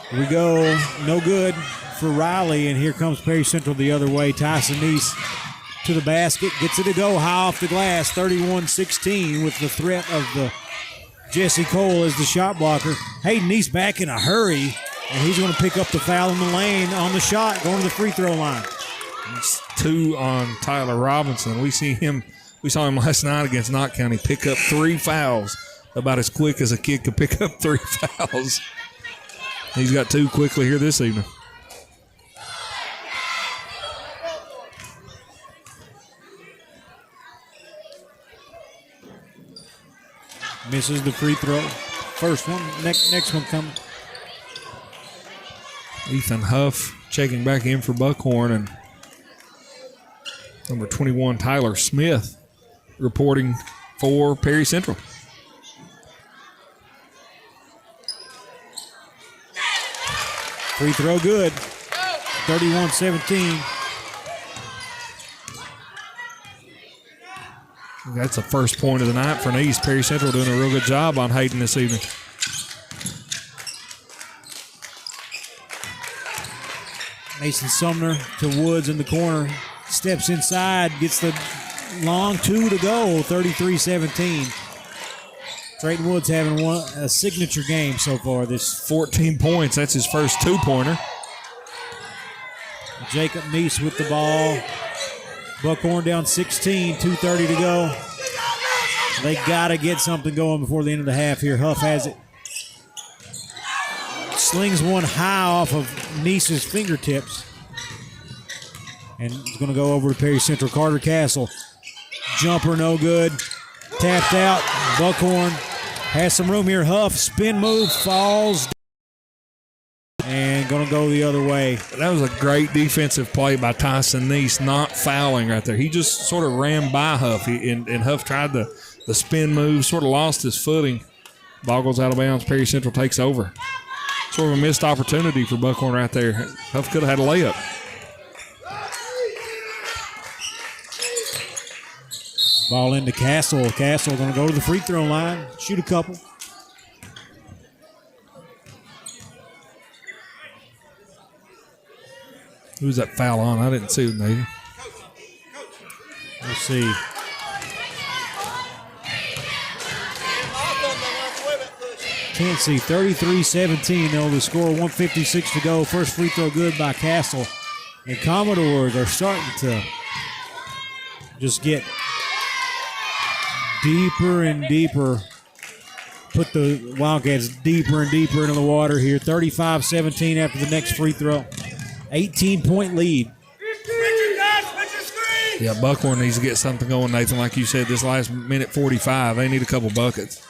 Here we go. No good for Riley, and here comes Perry Central the other way. Tyson Neese to the basket, gets it to go high off the glass, 31-16 with the threat of the Jesse Cole as the shot blocker. Hayden Neese back in a hurry, and he's going to pick up the foul in the lane on the shot, going to the free throw line. It's 2 on Tyler Robinson. We saw him last night against Knott County pick up 3 fouls, about as quick as a kid could pick up 3 fouls. He's got 2 quickly here this evening. Misses the free throw. First one, next one coming. Ethan Huff checking back in for Buckhorn, and number 21, Tyler Smith, reporting for Perry Central. Free throw good. 31-17. That's the first point of the night for Neese. Perry Central doing a real good job on Hayden this evening. Mason Sumner to Woods in the corner. Steps inside, gets the long 2 to go, 33-17. Trayton Woods having a signature game so far. This 14 points. That's his first 2-pointer. Jacob Neese with the ball. Buckhorn down 16, 2:30 to go. They got to get something going before the end of the half here. Huff has it. Slings one high off of Neese's fingertips. And it's going to go over to Perry Central. Carter Castle. Jumper no good. Tapped out. Buckhorn has some room here. Huff, spin move, falls. And going to go the other way. That was a great defensive play by Tyson Neese, not fouling right there. He just sort of ran by Huff, and Huff tried the spin move, sort of lost his footing. Ball goes out of bounds. Perry Central takes over. Sort of a missed opportunity for Buckhorn right there. Huff could have had a layup. Ball into Castle. Castle going to go to the free throw line, shoot a couple. Who's that foul on? I didn't see it, Nathan. Let's see. Can't see. 33-17, though. The score, 1:56 to go. First free throw good by Castle. And Commodores are starting to just get deeper and deeper. Put the Wildcats deeper and deeper into the water here. 35-17 after the next free throw. 18-point lead. Yeah, Buckhorn needs to get something going, Nathan. Like you said, this last minute 45, they need a couple buckets.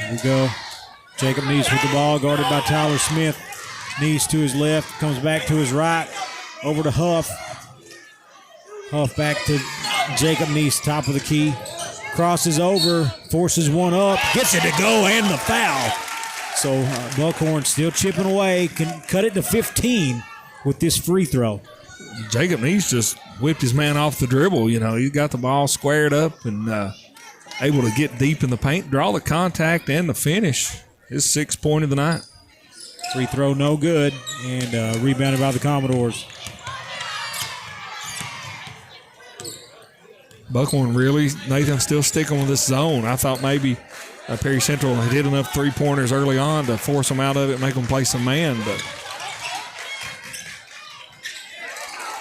Here we go. Jacob Neese with the ball, guarded by Tyler Smith. Neese to his left, comes back to his right, over to Huff. Huff back to Jacob Neese, top of the key. Crosses over, forces one up, gets it to go, and the foul. So Buckhorn still chipping away, can cut it to 15 with this free throw. Jacob Neese just whipped his man off the dribble. You know, he got the ball squared up and able to get deep in the paint, draw the contact and the finish. His 6th point of the night. Free throw no good, and rebounded by the Commodores. Buckhorn really, Nathan, still sticking with this zone. I thought maybe Perry Central had hit enough three-pointers early on to force them out of it, make them play some man, but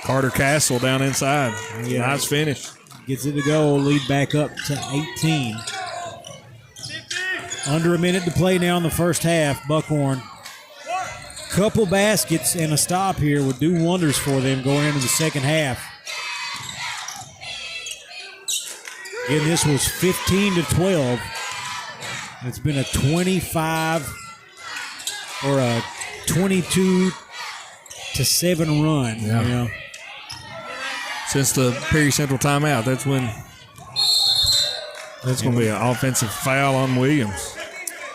Carter Castle down inside. Yeah. Nice finish. Gets it to go, lead back up to 18. Under a minute to play now in the first half. Buckhorn, couple baskets and a stop here would do wonders for them going into the second half. Again, this was 15-12. It's been a 25 or a 22-7 run. Yeah. You know? Since the Perry Central timeout, that's going to be an offensive foul on Williams.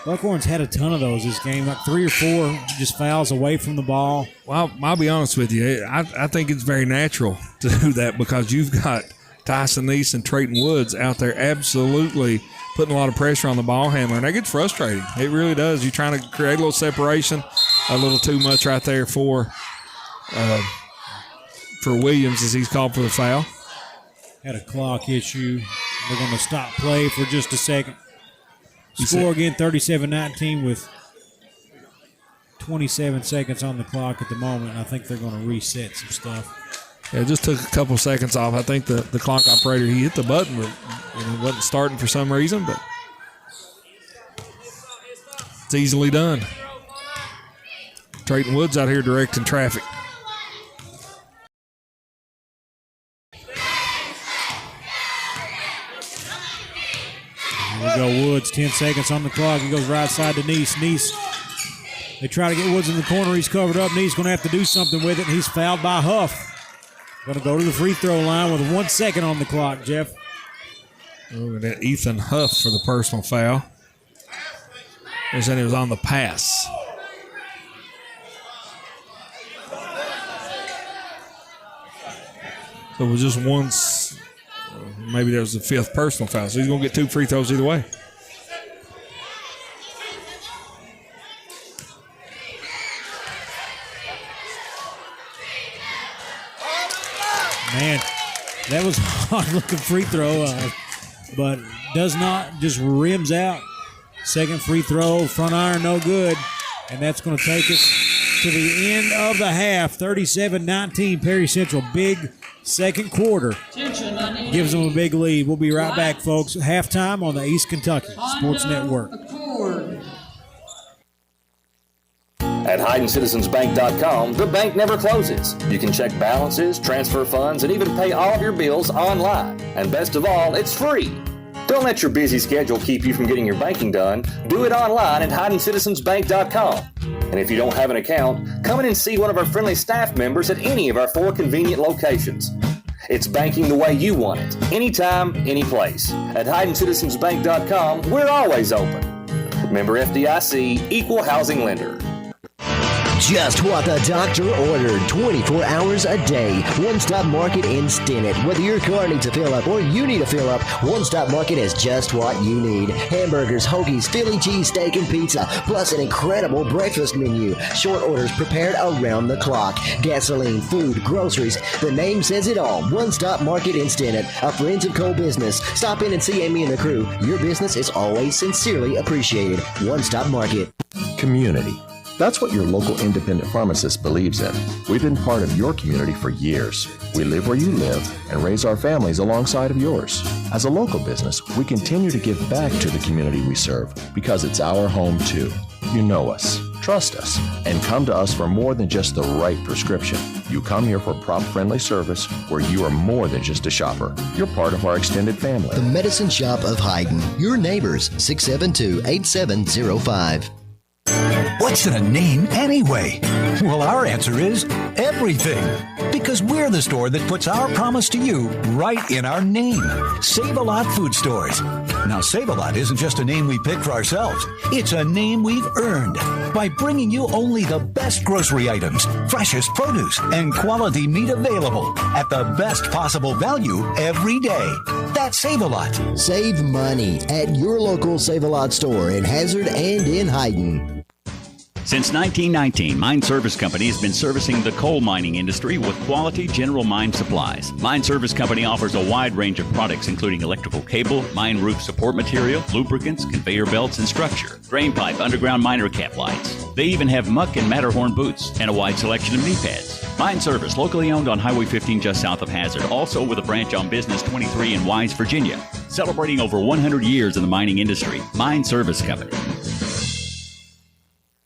Buckhorn's had a ton of those this game, like 3 or 4 just fouls away from the ball. Well, I'll be honest with you. I think it's very natural to do that because you've got Tyson Neese and Trayton Woods out there absolutely putting a lot of pressure on the ball handler, and that gets frustrating. It really does. You're trying to create a little separation, a little too much right there for Williams as he's called for the foul. Had a clock issue. They're going to stop play for just a second. Score again, 37-19 with 27 seconds on the clock at the moment. I think they're going to reset some stuff. Yeah, it just took a couple seconds off. I think the clock operator, he hit the button, but it wasn't starting for some reason, but it's easily done. Trayton Woods out here directing traffic. Here we go, Woods, 10 seconds on the clock. He goes right side to Neese. Neese, they try to get Woods in the corner. He's covered up. Neese going to have to do something with it, and he's fouled by Huff. Going to go to the free throw line with 1 second on the clock, Jeff. Look at that, Ethan Huff for the personal foul. They said he was on the pass. So it was just once. Maybe that was the 5th personal foul. So he's going to get 2 free throws either way. Man, that was a hard-looking free throw, but does not, just rims out. Second free throw, front iron, no good. And that's going to take us to the end of the half. 37-19, Perry Central. Big second quarter. Gives them a big lead. We'll be right back, folks. Halftime on the East Kentucky Sports Network. At HydenCitizensBank.com, the bank never closes. You can check balances, transfer funds, and even pay all of your bills online. And best of all, it's free. Don't let your busy schedule keep you from getting your banking done. Do it online at HydenCitizensBank.com. And if you don't have an account, come in and see one of our friendly staff members at any of our 4 convenient locations. It's banking the way you want it, anytime, any place. At HydenCitizensBank.com, we're always open. Member FDIC, Equal Housing Lender. Just what the doctor ordered, 24 hours a day. One Stop Market in Stinnett. Whether your car needs a fill up or you need a fill up, One Stop Market has just what you need. Hamburgers, hoagies, Philly cheese steak, and pizza, plus an incredible breakfast menu. Short orders prepared around the clock. Gasoline, food, groceries. The name says it all. One Stop Market in Stinnett, a Friends of Coal business. Stop in and see Amy and the crew. Your business is always sincerely appreciated. One Stop Market. Community. That's what your local independent pharmacist believes in. We've been part of your community for years. We live where you live and raise our families alongside of yours. As a local business, we continue to give back to the community we serve because it's our home too. You know us, trust us, and come to us for more than just the right prescription. You come here for prop-friendly service where you are more than just a shopper. You're part of our extended family. The Medicine Shop of Hayden. Your neighbors, 672-8705. What's in a name anyway? Well, our answer is everything. Because we're the store that puts our promise to you right in our name. Save-A-Lot Food Stores. Now, Save-A-Lot isn't just a name we picked for ourselves. It's a name we've earned by bringing you only the best grocery items, freshest produce, and quality meat available at the best possible value every day. That's Save-A-Lot. Save money at your local Save-A-Lot store in Hazard and in Hayden. Since 1919, Mine Service Company has been servicing the coal mining industry with quality general mine supplies. Mine Service Company offers a wide range of products including electrical cable, mine roof support material, lubricants, conveyor belts and structure, drain pipe, underground miner cap lights. They even have muck and Matterhorn boots and a wide selection of knee pads. Mine Service, locally owned on Highway 15 just south of Hazard, also with a branch on Business 23 in Wise, Virginia. Celebrating over 100 years in the mining industry. Mine Service Company.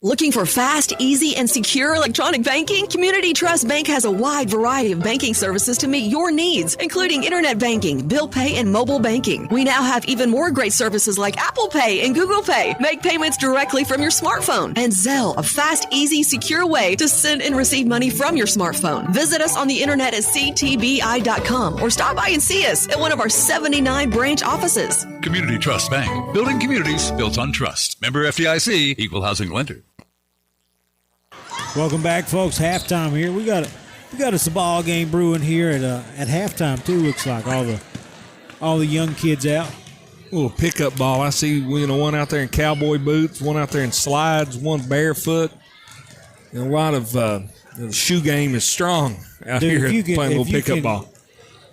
Looking for fast, easy, and secure electronic banking? Community Trust Bank has a wide variety of banking services to meet your needs, including internet banking, bill pay, and mobile banking. We now have even more great services like Apple Pay and Google Pay. Make payments directly from your smartphone. And Zelle, a fast, easy, secure way to send and receive money from your smartphone. Visit us on the internet at ctbi.com or stop by and see us at one of our 79 branch offices. Community Trust Bank. Building communities built on trust. Member FDIC, Equal Housing Lender. Welcome back, folks. Halftime here. We got us a ball game brewing here at halftime too. Looks like all the young kids out. A little pickup ball. I see one out there in cowboy boots, one out there in slides, one barefoot. And a lot of the shoe game is strong out here playing a little pickup ball.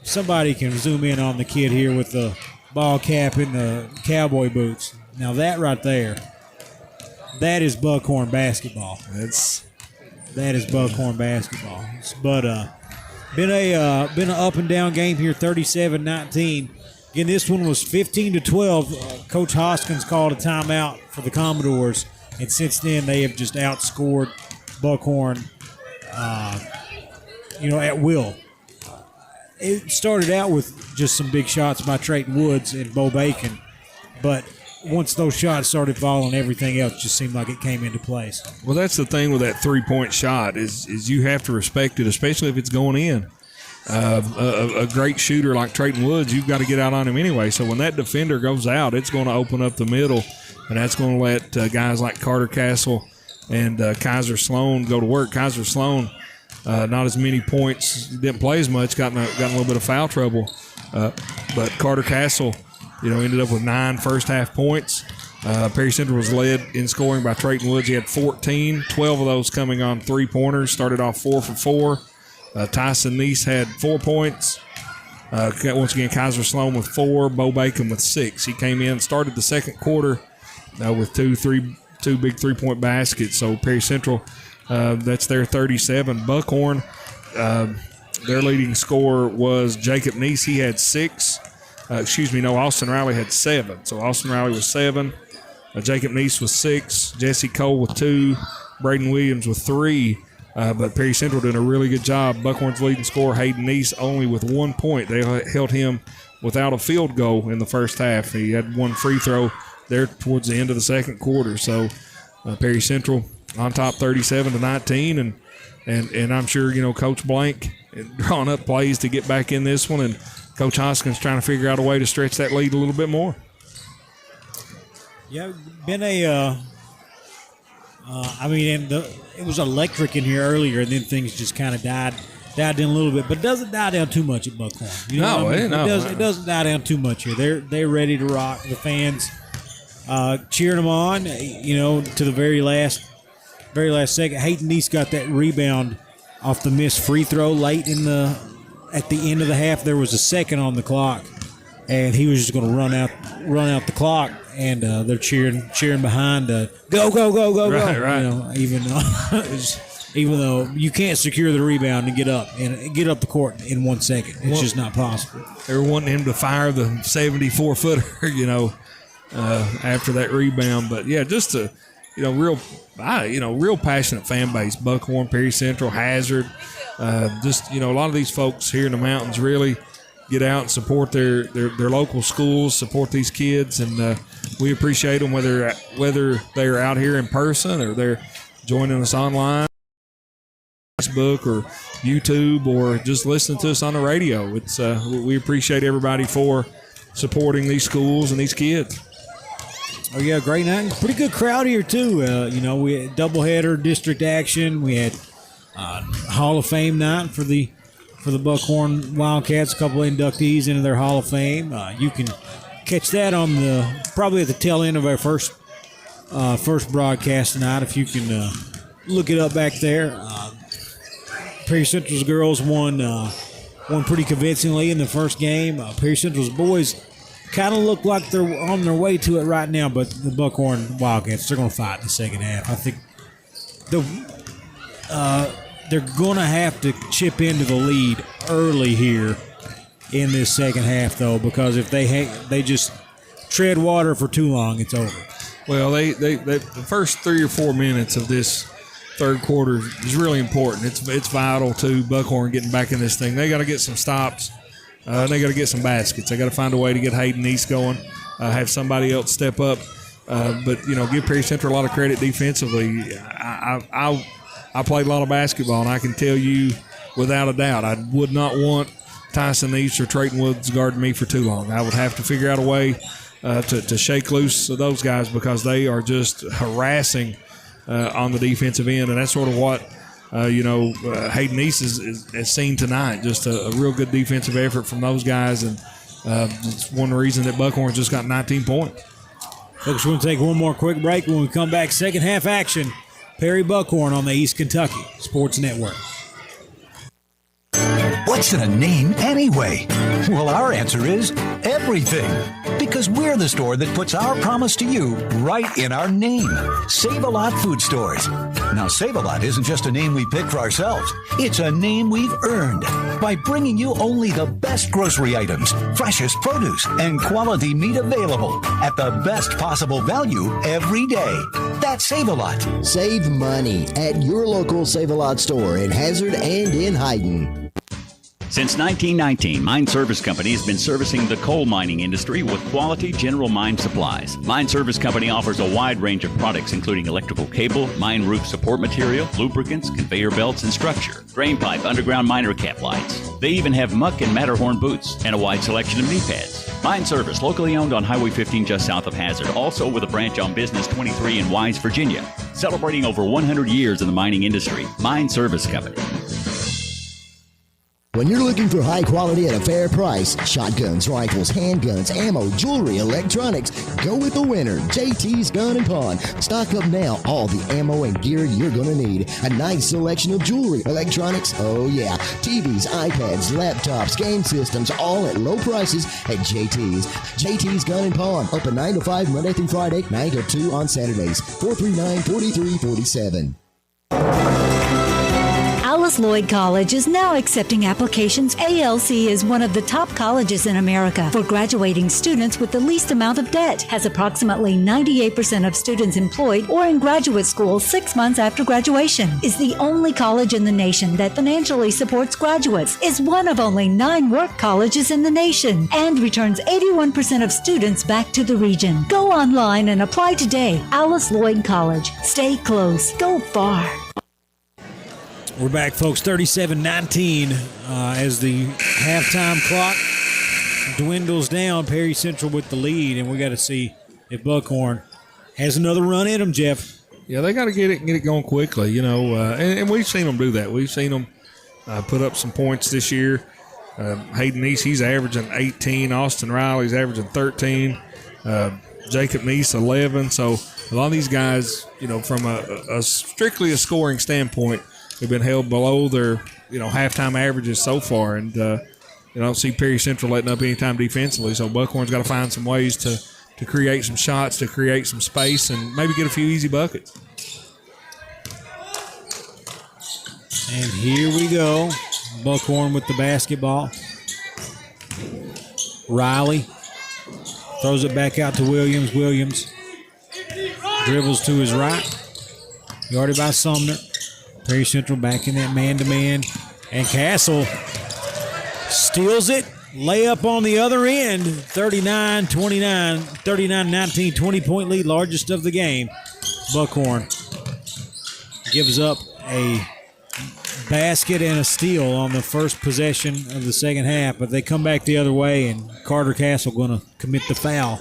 Somebody can zoom in on the kid here with the ball cap and the cowboy boots. Now that right there, that is Buckhorn basketball. That is Buckhorn basketball. But been an up and down game here, 37-19. Again, this one was 15-12. Coach Hoskins called a timeout for the Commodores, and since then they have just outscored Buckhorn, at will. It started out with just some big shots by Trayton Woods and Bo Bacon, but once those shots started falling, everything else just seemed like it came into place. Well, that's the thing with that three-point shot is you have to respect it, especially if it's going in. A great shooter like Trayton Woods, you've got to get out on him anyway. So when that defender goes out, it's going to open up the middle, and that's going to let guys like Carter Castle and Kaiser Sloan go to work. Kaiser Sloan, not as many points, didn't play as much, got in a little bit of foul trouble. But Carter Castle, ended up with 9 first-half points. Perry Central was led in scoring by Trayton Woods. He had 14, 12 of those coming on three-pointers. Started off 4 for 4. Tyson Neese had 4 points. Once again, Kaiser Sloan with 4, Bo Bacon with 6. He came in, started the second quarter with two big three-point baskets. So Perry Central, that's their 37. Buckhorn, their leading scorer was Jacob Neese. He had 6. Austin Riley had 7. So Austin Riley was 7. Jacob Neese was 6. Jesse Cole with 2. Braden Williams with 3. But Perry Central did a really good job. Buckhorn's leading scorer, Hayden Neese, only with 1 point. They held him without a field goal in the first half. He had 1 free throw there towards the end of the second quarter. So Perry Central on top 37-19. And I'm sure, Coach Blank drawing up plays to get back in this one. And Coach Hoskins trying to figure out a way to stretch that lead a little bit more. Yeah, been it was electric in here earlier, and then things just kind of died in a little bit, but it doesn't die down too much at Buckhorn. It doesn't die down too much here. They're ready to rock. The fans cheering them on, to the very last second. Hayden Neese got that rebound off the missed free throw late at the end of the half. There was a second on the clock, and he was just going to run out the clock, and they're cheering behind. Go! Right. Even though you can't secure the rebound and get up the court in 1 second, it's just not possible. They were wanting him to fire the 74-footer, after that rebound. But yeah, just a real passionate fan base. Buckhorn, Perry Central, Hazard. A lot of these folks here in the mountains really get out and support their local schools, support these kids, and we appreciate them whether they're out here in person or they're joining us online. Facebook or YouTube or just listening to us on the radio. It's we appreciate everybody for supporting these schools and these kids. Oh, yeah, great night. Pretty good crowd here, too. We had doubleheader district action. We had Hall of Fame night for the Buckhorn Wildcats, a couple of inductees into their Hall of Fame. You can catch that on probably at the tail end of our first broadcast tonight, if you can look it up back there. Perry Central's girls won pretty convincingly in the first game. Perry Central's boys kind of look like they're on their way to it right now, but the Buckhorn Wildcats, they're going to fight in the second half. I think they're going to have to chip into the lead early here in this second half, though, because if they just tread water for too long, it's over. Well, the first 3 or 4 minutes of this third quarter is really important. It's vital to Buckhorn getting back in this thing. They got to get some stops. They got to get some baskets. They got to find a way to get Hayden East going, have somebody else step up. But give Perry Central a lot of credit defensively. I played a lot of basketball, and I can tell you without a doubt, I would not want Tyson East or Trayton Woods guarding me for too long. I would have to figure out a way to shake loose those guys because they are just harassing on the defensive end, and that's sort of what Hayden East has seen tonight. Just a real good defensive effort from those guys, and it's one reason that Buckhorn just got 19 points. Folks, we're going to take one more quick break. When we come back, second half action, Perry Buckhorn on the East Kentucky Sports Network. What's in a name anyway? Well, our answer is everything. Because we're the store that puts our promise to you right in our name. Save-A-Lot Food Stores. Now, Save-A-Lot isn't just a name we pick for ourselves. It's a name we've earned by bringing you only the best grocery items, freshest produce, and quality meat available at the best possible value every day. That's Save-A-Lot. Save money at your local Save-A-Lot store in Hazard and in Hayden. Since 1919, Mine Service Company has been servicing the coal mining industry with quality general mine supplies. Mine Service Company offers a wide range of products including electrical cable, mine roof support material, lubricants, conveyor belts and structure, drain pipe, underground miner cap lights. They even have muck and Matterhorn boots and a wide selection of knee pads. Mine Service, locally owned on Highway 15 just south of Hazard, also with a branch on Business 23 in Wise, Virginia. Celebrating over 100 years in the mining industry, Mine Service Company. When you're looking for high quality at a fair price, shotguns, rifles, handguns, ammo, jewelry, electronics, go with the winner, JT's Gun & Pawn. Stock up now, all the ammo and gear you're going to need. A nice selection of jewelry, electronics, oh yeah, TVs, iPads, laptops, game systems, all at low prices at JT's. JT's Gun & Pawn, open 9 to 5 Monday through Friday, 9 to 2 on Saturdays, 439-4347. Alice Lloyd College is now accepting applications. ALC is one of the top colleges in America for graduating students with the least amount of debt, has approximately 98% of students employed or in graduate school 6 months after graduation, is the only college in the nation that financially supports graduates, is one of only 9 work colleges in the nation, and returns 81% of students back to the region. Go online and apply today. Alice Lloyd College. Stay close. Go far. We're back, folks. 37-19 as the halftime clock dwindles down. Perry Central with the lead, and we got to see if Buckhorn has another run in them, Jeff. Yeah, they got to get it going quickly, and we've seen them do that. We've seen them put up some points this year. Hayden East, he's averaging 18. Austin Riley's averaging 13. Jacob Neese, 11. So a lot of these guys, from a strictly a scoring standpoint, have been held below their, halftime averages so far. And, I don't see Perry Central letting up any time defensively. So Buckhorn's got to find some ways to create some shots, to create some space, and maybe get a few easy buckets. And here we go. Buckhorn with the basketball. Riley throws it back out to Williams. Williams dribbles to his right. Guarded by Sumner. Perry Central back in that man-to-man. And Castle steals it. Layup on the other end. 39-29, 39-19, 20-point lead, largest of the game. Buckhorn gives up a basket and a steal on the first possession of the second half, but they come back the other way, and Carter Castle going to commit the foul.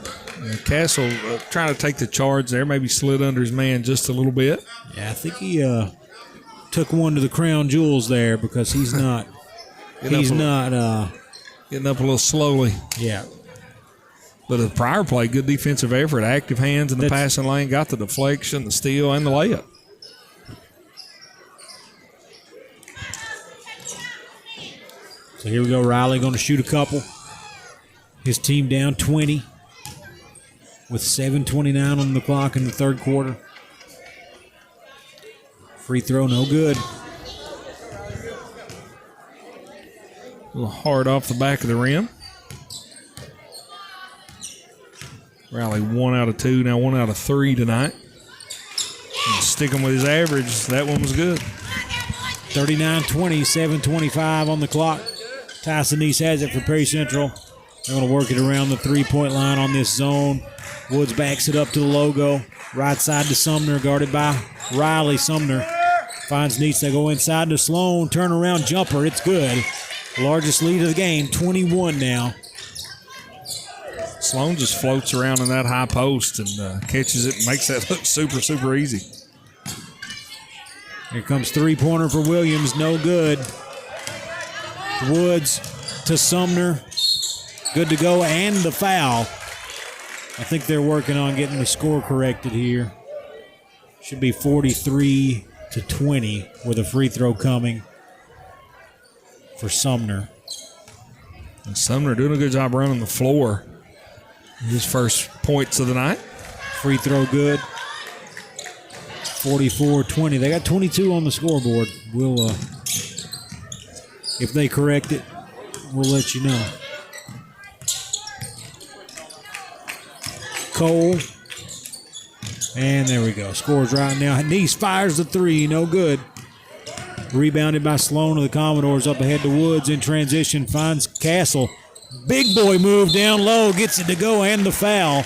Castle trying to take the charge there, maybe slid under his man just a little bit. Yeah, I think he took one to the crown jewels there because he's not getting up a little slowly. Yeah. But the prior play, good defensive effort, active hands in the passing lane, got the deflection, the steal, and the layup. So here we go. Riley going to shoot a couple. His team down 20 with 7:29 on the clock in the third quarter. Free throw, no good. A little hard off the back of the rim. Riley 1 out of 2, now 1 out of 3 tonight. And sticking with his average, that one was good. 39-20, 7:25 on the clock. Tyson East has it for Perry Central. They're going to work it around the three-point line on this zone. Woods backs it up to the logo. Right side to Sumner, guarded by Riley. Sumner finds Neese. They go inside to Sloan. Turnaround jumper. It's good. Largest lead of the game, 21 now. Sloan just floats around in that high post and catches it and makes that look super, super easy. Here comes three-pointer for Williams. No good. Woods to Sumner. Good to go, and the foul. I think they're working on getting the score corrected here. Should be 43-20 with a free throw coming for Sumner. And Sumner doing a good job running the floor. His first points of the night. Free throw good. 44-20. They got 22 on the scoreboard. We'll, if they correct it, we'll let you know. Cole. And there we go. Scores right now. Neese fires the three. No good. Rebounded by Sloan of the Commodores. Up ahead to Woods in transition. Finds Castle. Big boy move down low. Gets it to go and the foul.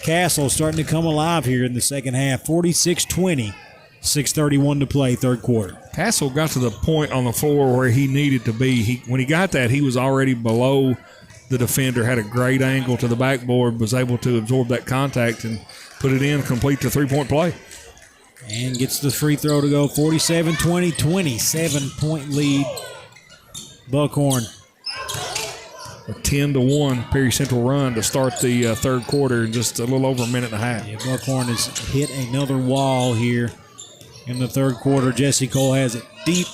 Castle starting to come alive here in the second half. 46-20. 6:31 to play, third quarter. Castle got to the point on the floor where he needed to be. When he got that, he was already below the defender, had a great angle to the backboard, was able to absorb that contact and put it in, complete the three-point play. And gets the free throw to go. 47-20, 27-point lead. Buckhorn. A 10-1 Perry Central run to start the third quarter in just a little over a minute and a half. Yeah, Buckhorn has hit another wall here in the third quarter. Jesse Cole has it deep.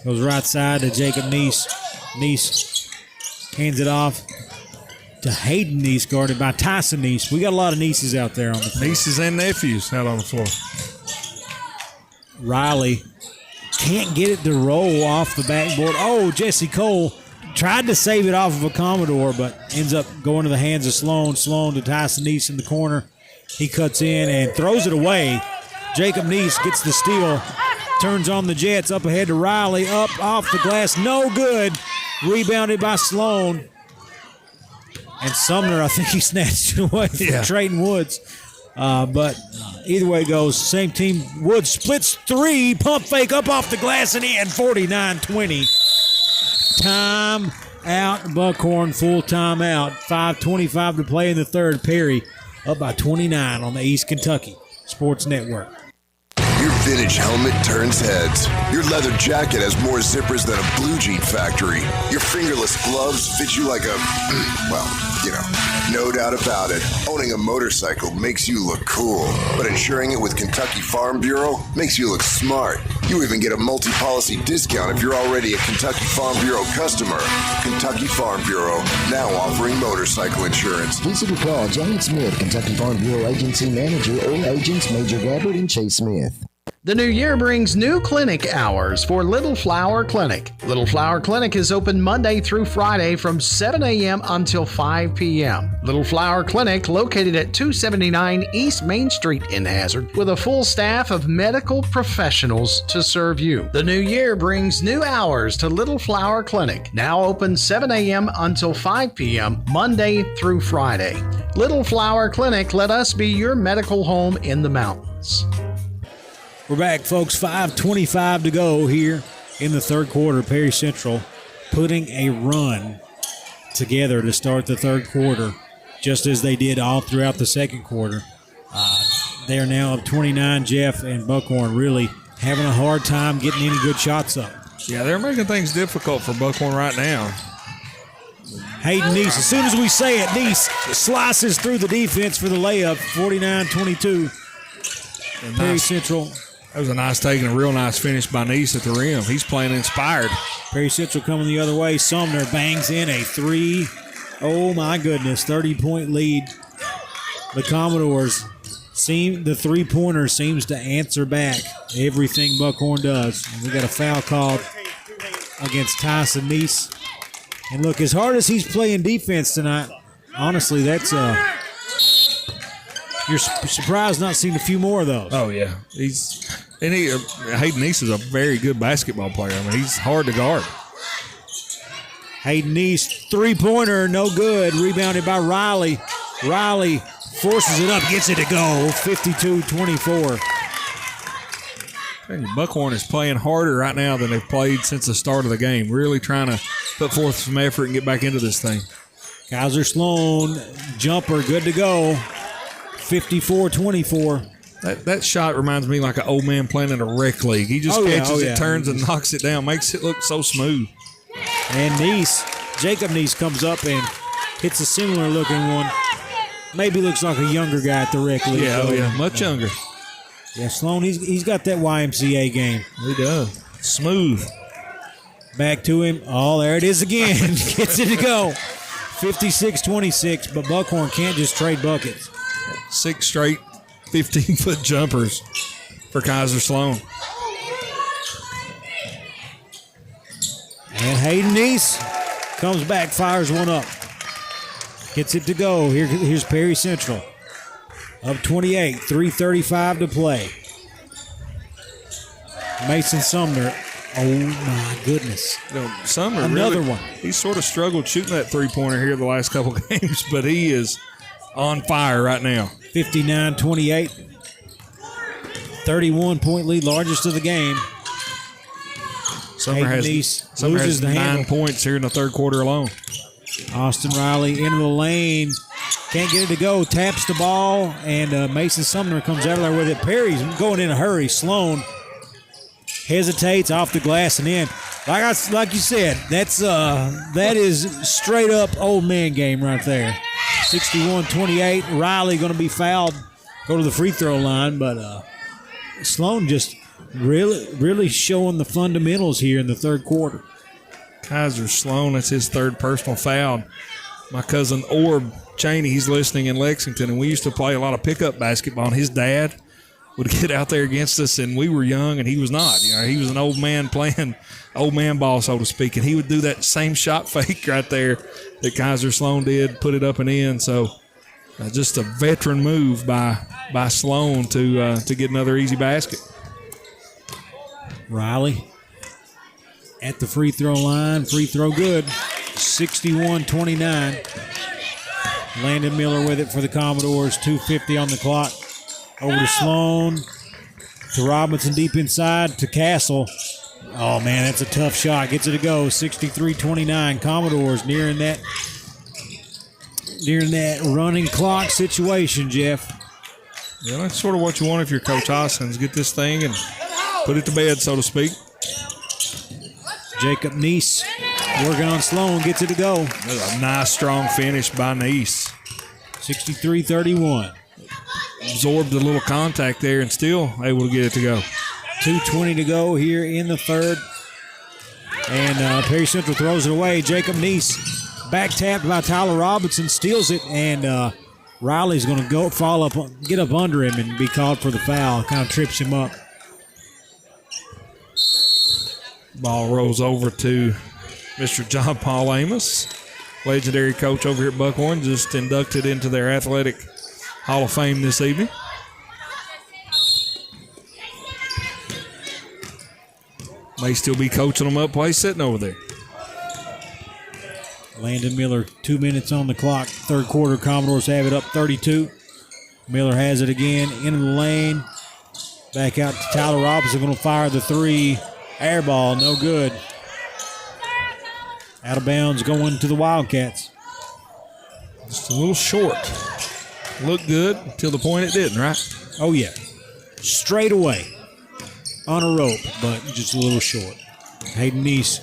Goes right side to Jacob Neese. Neese hands it off to Hayden Neese, guarded by Tyson Neese. We got a lot of Neeses out there on the floor. Nieces and nephews out on the floor. Riley can't get it to roll off the backboard. Oh, Jesse Cole tried to save it off of a Commodore, but ends up going to the hands of Sloan. Sloan to Tyson Neese in the corner. He cuts in and throws it away. Jacob Neese gets the steal. Turns on the Jets. Up ahead to Riley. Up off the glass. No good. Rebounded by Sloan. And Sumner, I think he snatched it away from Trayton Woods. But either way it goes, same team. Woods splits three. Pump fake up off the glass and in. 49-20. Time out. Buckhorn full time out. 5:25 to play in the third. Perry up by 29 on the East Kentucky Sports Network. Your vintage helmet turns heads. Your leather jacket has more zippers than a blue jean factory. Your fingerless gloves fit you like a, well, you know, no doubt about it. Owning a motorcycle makes you look cool, but insuring it with Kentucky Farm Bureau makes you look smart. You even get a multi-policy discount if you're already a Kentucky Farm Bureau customer. Kentucky Farm Bureau, now offering motorcycle insurance. Visit or call John Smith, Kentucky Farm Bureau Agency Manager, or agents Major Gabbard and Chase Smith. The new year brings new clinic hours for Little Flower Clinic. Little Flower Clinic is open Monday through Friday from 7 a.m. until 5 p.m. Little Flower Clinic, located at 279 East Main Street in Hazard, with a full staff of medical professionals to serve you. The new year brings new hours to Little Flower Clinic, now open 7 a.m. until 5 p.m. Monday through Friday. Little Flower Clinic, let us be your medical home in the mountains. We're back, folks. 5:25 to go here in the third quarter. Perry Central putting a run together to start the third quarter, just as they did all throughout the second quarter. They are now up 29, Jeff, and Buckhorn really having a hard time getting any good shots up. Yeah, they're making things difficult for Buckhorn right now. Hayden Neese, as soon as we say it, Neese slices through the defense for the layup, 49-22. Perry Central. That was a nice take and a real nice finish by Neese at the rim. He's playing inspired. Perry Central coming the other way. Sumner bangs in a three. Oh, my goodness, 30-point lead. The Commodores the three-pointer seems to answer back everything Buckhorn does. We got a foul called against Tyson Neese. And look, as hard as he's playing defense tonight, honestly, that's you're surprised not seeing a few more of those. Oh yeah, Hayden Neese is a very good basketball player. I mean, he's hard to guard. Hayden Neese, three-pointer, no good. Rebounded by Riley. Riley forces it up, gets it to go. 52-24. Buckhorn is playing harder right now than they've played since the start of the game. Really trying to put forth some effort and get back into this thing. Kaiser Sloan, jumper, good to go. 54-24. That shot reminds me like an old man playing in a rec league. He just catches it, turns and knocks it down, makes it look so smooth. And Jacob Neese comes up and hits a similar looking one. Maybe looks like a younger guy at the rec league. Yeah, much younger. Yeah, Sloan, he's got that YMCA game. He does. Smooth. Back to him. Oh, there it is again. Gets it to go. 56-26, but Buckhorn can't just trade buckets. 6 straight 15-foot jumpers for Kaiser Sloan. And Hayden Neese comes back, fires one up. Gets it to go. Here's Perry Central. Up 28, 3:35 to play. Mason Sumner. Oh, my goodness. Sumner another really, one. He's sort of struggled shooting that three-pointer here the last couple games, but he is on fire right now. 59-28. 31-point lead, largest of the game. Sumner has 9 points here in the third quarter alone. Austin Riley into the lane. Can't get it to go. Taps the ball, and Mason Sumner comes out of there with it. Perry's going in a hurry. Sloan hesitates off the glass and in. Like you said, that is straight up old man game right there. 61-28. Riley going to be fouled. Go to the free throw line, but Sloan just really showing the fundamentals here in the third quarter. Kaiser Sloan, that's his third personal foul. My cousin Orb Cheney, he's listening in Lexington, and we used to play a lot of pickup basketball, and his dad would get out there against us, and we were young, and he was not. He was an old man playing old man ball, so to speak, and he would do that same shot fake right there that Kaiser Sloan did, put it up and in. So just a veteran move by Sloan to get another easy basket. Riley at the free throw line. Free throw good. 61-29. Landon Miller with it for the Commodores. 2:50 on the clock. Over to Sloan. To Robinson deep inside. To Castle. Oh, man, that's a tough shot. Gets it to go. 63-29. Commodores nearing that running clock situation, Jeff. Yeah, that's sort of what you want if you're Coach Hoskins. Get this thing and put it to bed, so to speak. Jacob Neese working on Sloan, gets it to go. That's a nice, strong finish by Neese. 63-31. Absorbed a little contact there and still able to get it to go. 2:20 to go here in the third. And Perry Central throws it away. Jacob Neese back tapped by Tyler Robinson, steals it, and Riley's going to get up under him and be called for the foul. Kind of trips him up. Ball rolls over to Mr. John Paul Amos, legendary coach over here at Buckhorn, just inducted into their athletic Hall of Fame this evening. May still be coaching them up while he's sitting over there. Landon Miller, 2 minutes on the clock. Third quarter, Commodores have it up 32. Miller has it again into the lane. Back out to Tyler Robinson, going to fire the three. Air ball, no good. Out of bounds, going to the Wildcats. Just a little short. Looked good until the point it didn't, right? Oh, yeah. Straight away. On a rope, but just a little short. Hayden Neese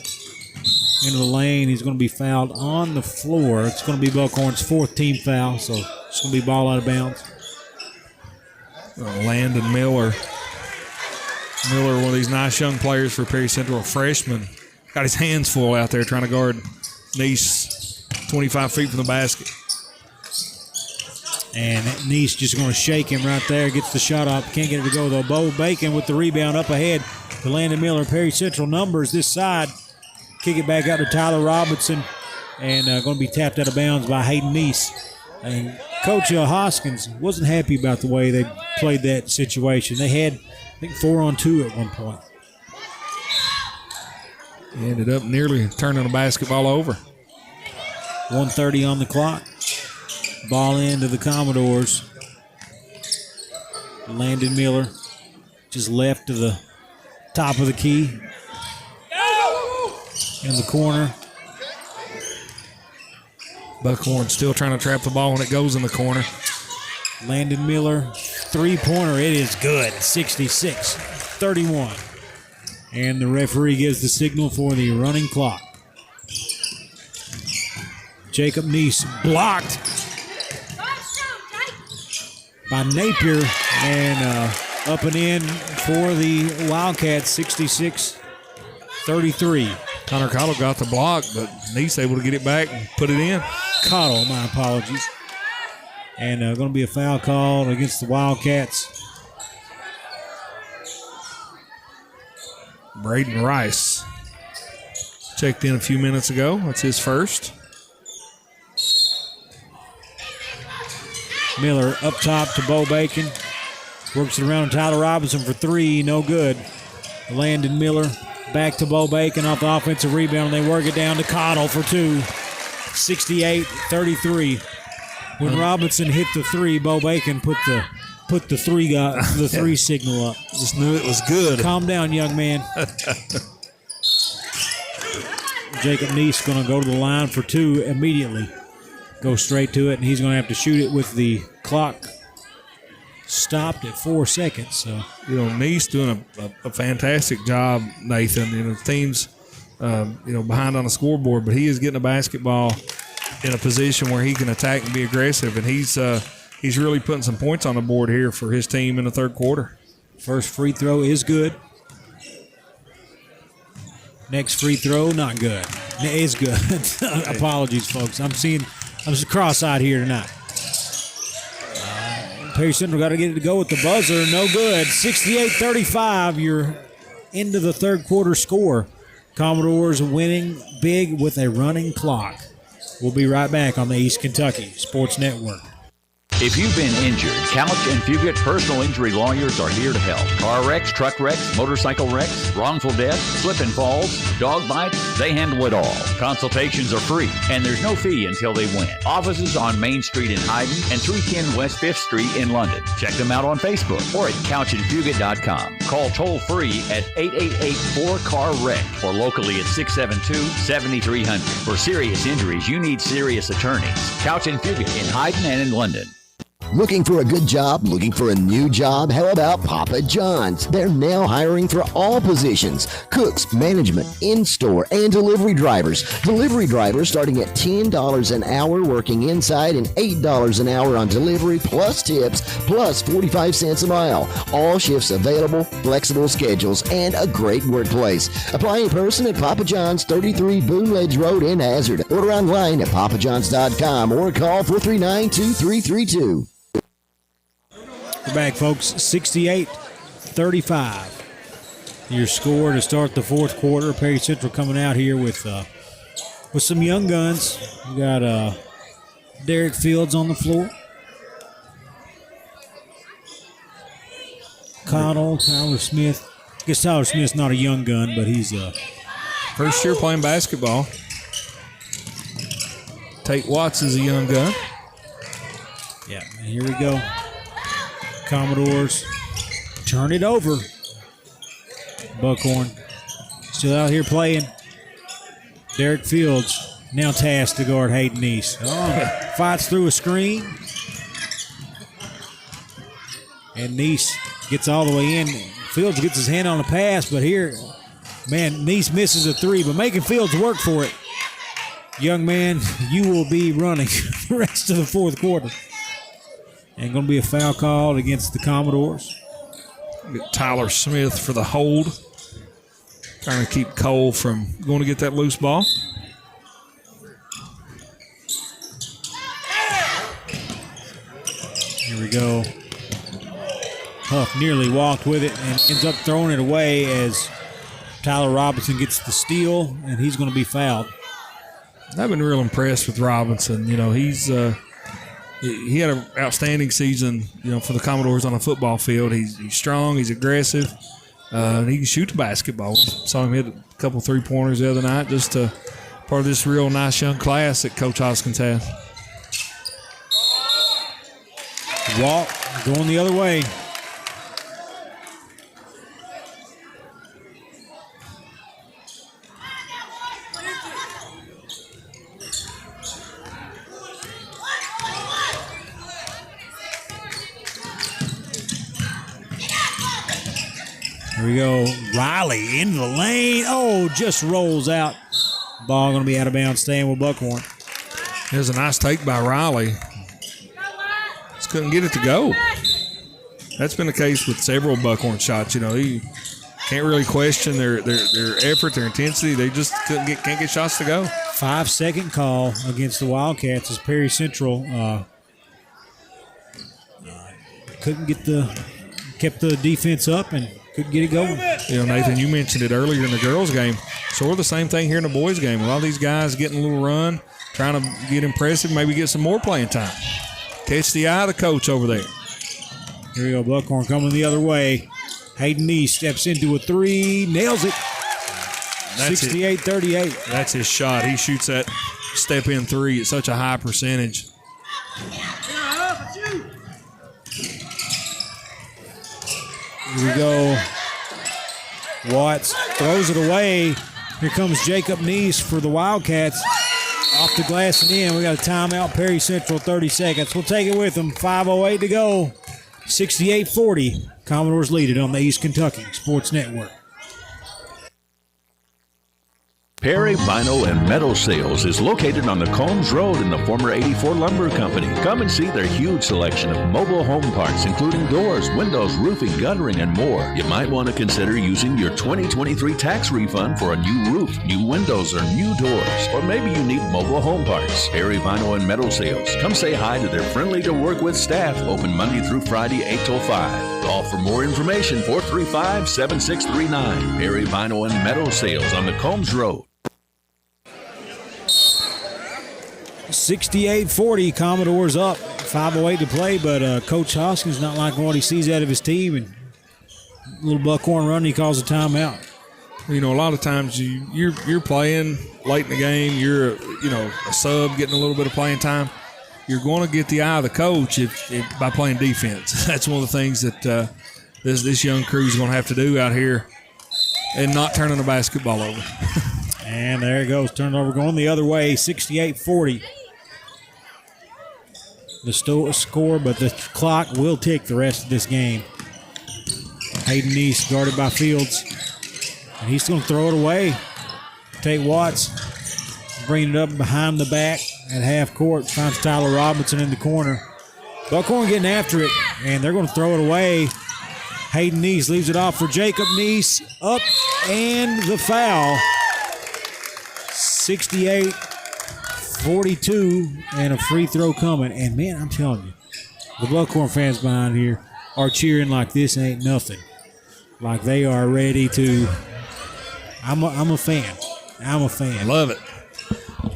into the lane. He's going to be fouled on the floor. It's going to be Buckhorn's fourth team foul, so it's going to be ball out of bounds. Landon Miller. Miller, one of these nice young players for Perry Central, a freshman. Got his hands full out there trying to guard Neese 25 feet from the basket. And Neese just going to shake him right there. Gets the shot up. Can't get it to go, though. Bo Bacon with the rebound up ahead to Landon Miller. Perry Central numbers this side. Kick it back out to Tyler Robinson. And going to be tapped out of bounds by Hayden Neese. And Coach Hoskins wasn't happy about the way they played that situation. They had, I think, 4-on-2 at one point. He ended up nearly turning the basketball over. 1:30 on the clock. Ball into the Commodores. Landon Miller just left to the top of the key. In the corner. Buckhorn still trying to trap the ball when it goes in the corner. Landon Miller, three-pointer. It is good. 66-31. And the referee gives the signal for the running clock. Jacob Neese blocked by Napier, and up and in for the Wildcats, 66-33. Connor Cottle got the block, but Neese able to get it back and put it in. Cottle, my apologies. And going to be a foul called against the Wildcats. Braden Rice checked in a few minutes ago. That's his first. Miller up top to Bo Bacon. Works it around to Tyler Robinson for three. No good. Landon Miller back to Bo Bacon off the offensive rebound. And they work it down to Cottle for two. 68-33. When Robinson hit the three, Bo Bacon put the three signal up. Just knew it was good. Calm down, young man. Jacob Neese going to go to the line for two immediately. Go straight to it, and he's going to have to shoot it with the clock stopped at 4 seconds. So, Neese doing a fantastic job, Nathan. The team's behind on the scoreboard, but he is getting a basketball in a position where he can attack and be aggressive, and he's really putting some points on the board here for his team in the third quarter. First free throw is good. Next free throw, not good. It's good. Apologies, folks. I'm cross-eyed here tonight. Perry Central got to get it to go with the buzzer. No good. 68-35. You're into the third quarter score. Commodores winning big with a running clock. We'll be right back on the East Kentucky Sports Network. If you've been injured, Couch and Fugit personal injury lawyers are here to help. Car wrecks, truck wrecks, motorcycle wrecks, wrongful death, slip and falls, dog bites, they handle it all. Consultations are free, and there's no fee until they win. Offices on Main Street in Hyden and 310 West 5th Street in London. Check them out on Facebook or at couchandfugit.com. Call toll-free at 888-4CAR-WRECK or locally at 672-7300. For serious injuries, you need serious attorneys. Couch and Fugit in Hyden and in London. Looking for a good job? Looking for a new job? How about Papa John's? They're now hiring for all positions. Cooks, management, in-store, and delivery drivers. Delivery drivers starting at $10 an hour working inside and $8 an hour on delivery plus tips plus 45 cents a mile. All shifts available, flexible schedules, and a great workplace. Apply in person at Papa John's, 33 Boone Ledge Road in Hazard. Order online at papajohns.com or call 439-2332. We're back, folks. 68-35. Your score to start the fourth quarter. Perry Central coming out here with some young guns. We got Derek Fields on the floor. Cottle, Tyler Smith. I guess Tyler Smith's not a young gun, but he's first year playing basketball. Tate Watts is a young gun. Yeah, and here we go. Commodores. turn it over. Buckhorn still out here playing. Derek Fields now tasked to guard Hayden Neese. Fights through a screen. And Neese gets all the way in. Fields gets his hand on the pass, but here, man, Neese misses a three, but making Fields work for it. Young man, you will be running the rest of the fourth quarter. And going to be a foul called against the Commodores. Get Tyler Smith for the hold. Trying to keep Cole from going to get that loose ball. Here we go. Huff nearly walked with it and ends up throwing it away as Tyler Robinson gets the steal, and he's going to be fouled. I've been real impressed with Robinson. You know, he had an outstanding season, for the Commodores on a football field. He's strong, he's aggressive, and he can shoot the basketball. Saw him hit a couple three-pointers the other night, just part of this real nice young class that Coach Hoskins has. Walk going the other way. Here we go. Riley in the lane. Oh, just rolls out. Ball going to be out of bounds, staying with Buckhorn. Here's a nice take by Riley. Just couldn't get it to go. That's been the case with several Buckhorn shots. You can't really question their effort, their intensity. They just can't get shots to go. 5-second call against the Wildcats as Perry Central kept the defense up and couldn't get it going. Nathan, you mentioned it earlier in the girls' game. Sort of the same thing here in the boys' game. A lot of these guys getting a little run, trying to get impressive, maybe get some more playing time. Catch the eye of the coach over there. Here we go, Buckhorn coming the other way. Hayden Neese steps into a three, nails it. 68-38. That's his shot. He shoots that step-in three at such a high percentage. Here we go. Watts throws it away. Here comes Jacob Neese for the Wildcats. Off the glass and in. We got a timeout. Perry Central, 30 seconds. We'll take it with them. 5:08 to go. 68-40. Commodores lead it on the East Kentucky Sports Network. Perry Vinyl and Metal Sales is located on the Combs Road in the former 84 Lumber Company. Come and see their huge selection of mobile home parts, including doors, windows, roofing, guttering, and more. You might want to consider using your 2023 tax refund for a new roof, new windows, or new doors. Or maybe you need mobile home parts. Perry Vinyl and Metal Sales. Come say hi to their friendly to work with staff. Open Monday through Friday, 8 till 5. Call for more information, 435-7639. Perry Vinyl and Metal Sales on the Combs Road. 68-40, Commodores up. 5:08 to play, but Coach Hoskins not liking what he sees out of his team. And a little Buckhorn run, he calls a timeout. A lot of times you're playing late in the game. You're a sub getting a little bit of playing time. You're going to get the eye of the coach if by playing defense. That's one of the things that this young crew is going to have to do out here, and not turning the basketball over. And there it goes, turnover going the other way. 68-40. The score, but the clock will tick the rest of this game. Hayden Neese guarded by Fields. And he's going to throw it away. Take Watts, bring it up behind the back at half court. Finds Tyler Robinson in the corner. Buckhorn getting after it, and they're going to throw it away. Hayden Neese leaves it off for Jacob Neese. Up, and the foul. 68-42, and a free throw coming. And, man, I'm telling you, the Buckhorn fans behind here are cheering like this ain't nothing. Like they are ready to – I'm a fan. I'm a fan. Love it.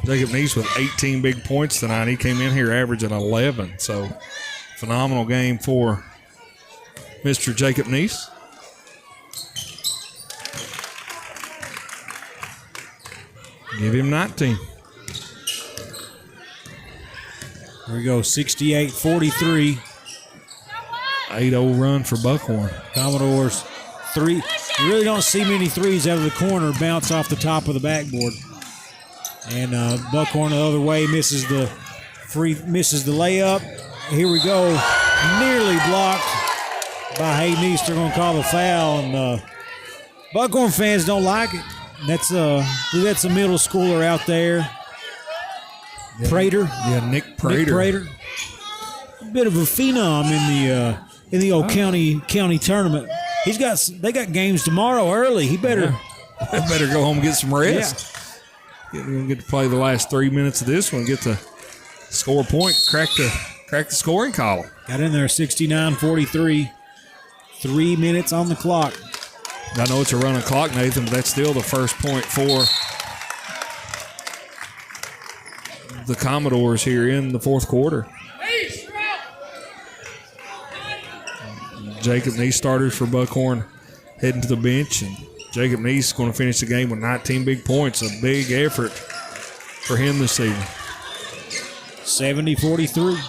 Jacob Neese with 18 big points tonight. He came in here averaging 11. So, phenomenal game for Mr. Jacob Neese. Give him 19. Here we go, 68-43. 8-0 run for Buckhorn. Commodores, 3. You really don't see many threes out of the corner bounce off the top of the backboard. And Buckhorn the other way misses the layup. Here we go. Nearly blocked by Hayden East. They're going to call the foul. And Buckhorn fans don't like it. That's a middle schooler out there. Yeah. Prater. Yeah, Nick Prater. Nick Prater. A bit of a phenom in the old county tournament. They got games tomorrow early. He better go home and get some rest. Yeah. We're gonna get to play the last 3 minutes of this one. Get to score a point, crack the scoring column. Got in there 69-43. 3 minutes on the clock. I know it's a running clock, Nathan, but that's still the first point for the Commodores here in the fourth quarter. Jacob Neese starters for Buckhorn heading to the bench, and Jacob Neese is going to finish the game with 19 big points. A big effort for him this season. 70-43.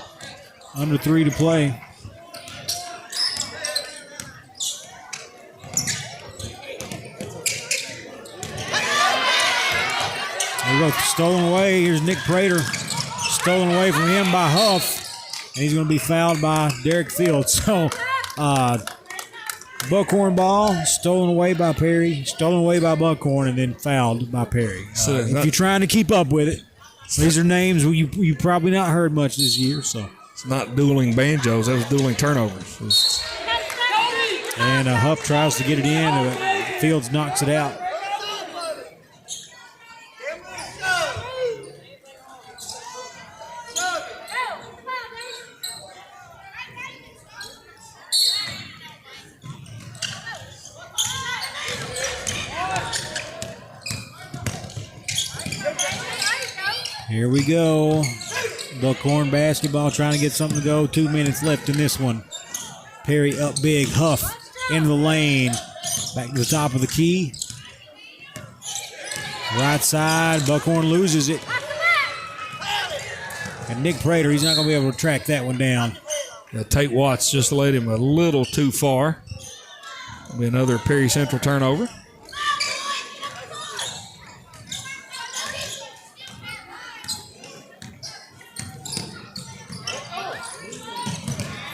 Under 3 to play. There we go. Stolen away. Here's Nick Prater. Stolen away from him by Huff. And he's going to be fouled by Derek Fields. So, Buckhorn ball, stolen away by Perry, stolen away by Buckhorn, and then fouled by Perry. If you're trying to keep up with it, these are names you probably not heard much this year. So it's not dueling banjos. That was dueling turnovers. And Huff tries to get it in. Fields knocks it out. Here we go. Buckhorn basketball trying to get something to go. 2 minutes left in this one. Perry up big. Huff into the lane. Back to the top of the key. Right side. Buckhorn loses it. And Nick Prater, he's not going to be able to track that one down. Yeah, Tate Watts just led him a little too far. It'll be another Perry Central turnover.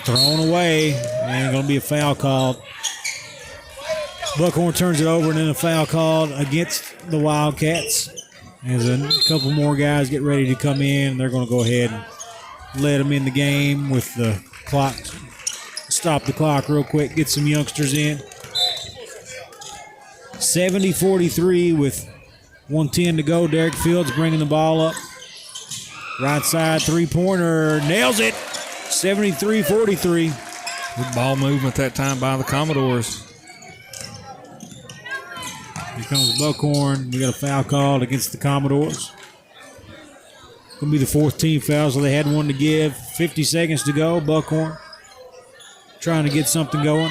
Thrown away, and going to be a foul called. Buckhorn turns it over, and then a foul called against the Wildcats. As a couple more guys get ready to come in, they're going to go ahead and let them in the game with the clock. Stop the clock real quick, get some youngsters in. 70-43 with 1:10 to go. Derek Fields bringing the ball up. Right side three-pointer, nails it. 73-43. Good ball movement that time by the Commodores. Here comes Buckhorn. We got a foul called against the Commodores. Going to be the fourth team foul, so they had one to give. 50 seconds to go. Buckhorn trying to get something going.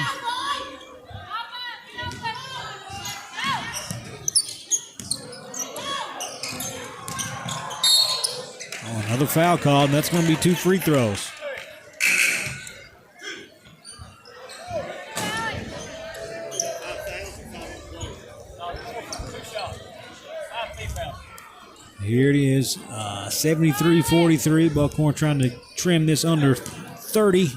Oh, another foul called, and that's going to be 2 free throws. Here it is, 73-43. Buckhorn trying to trim this under 30.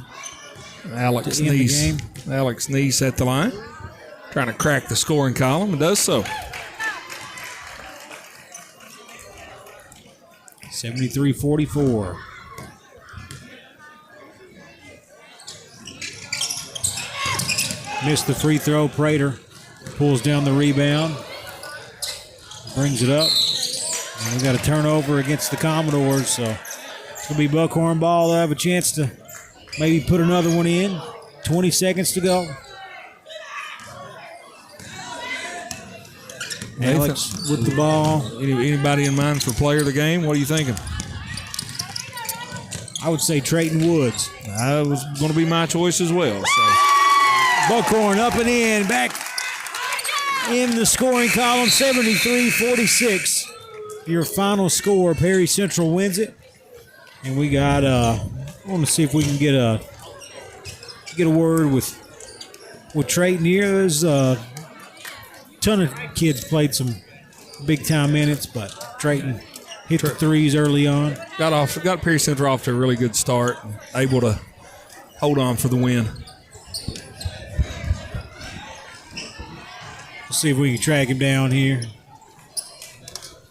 Alex Neese at the line, trying to crack the scoring column, and does so. 73-44. Missed the free throw. Prater pulls down the rebound, brings it up. And we got a turnover against the Commodores, so it's going to be Buckhorn ball. They'll have a chance to maybe put another one in. 20 seconds to go. Alex with the ball. Anybody in mind for player of the game? What are you thinking? I would say Trayton Woods. That was going to be my choice as well. So. Buckhorn up and in, back in the scoring column, 73-46. Your final score, Perry Central wins it. And we got, I want to see if we can get get a word with Trayton here. There's a ton of kids played some big-time minutes, but Trayton hit the threes early on. Got Perry Central off to a really good start, able to hold on for the win. Let's see if we can track him down here.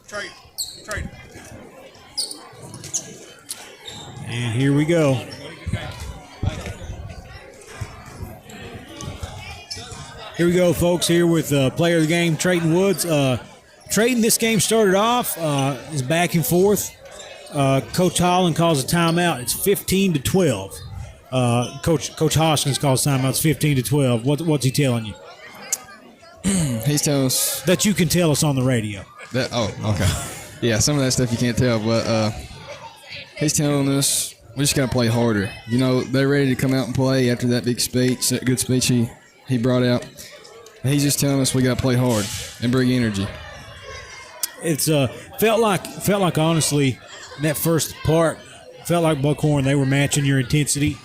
Trayton. And here we go. Here we go, folks, here with player of the game, Trayton Woods. Trayton, this game started off, is back and forth. Coach Holland calls a timeout. It's 15-12. Coach Hoskins calls timeout. It's 15-12. What's he telling you? He's telling us that you can tell us on the radio. Okay. Yeah, some of that stuff you can't tell, but he's telling us we just got to play harder. You know, they're ready to come out and play after that big speech, that good speech he brought out. He's just telling us we got to play hard and bring energy. It's felt like honestly, that first part felt like Buckhorn. They were matching your intensity.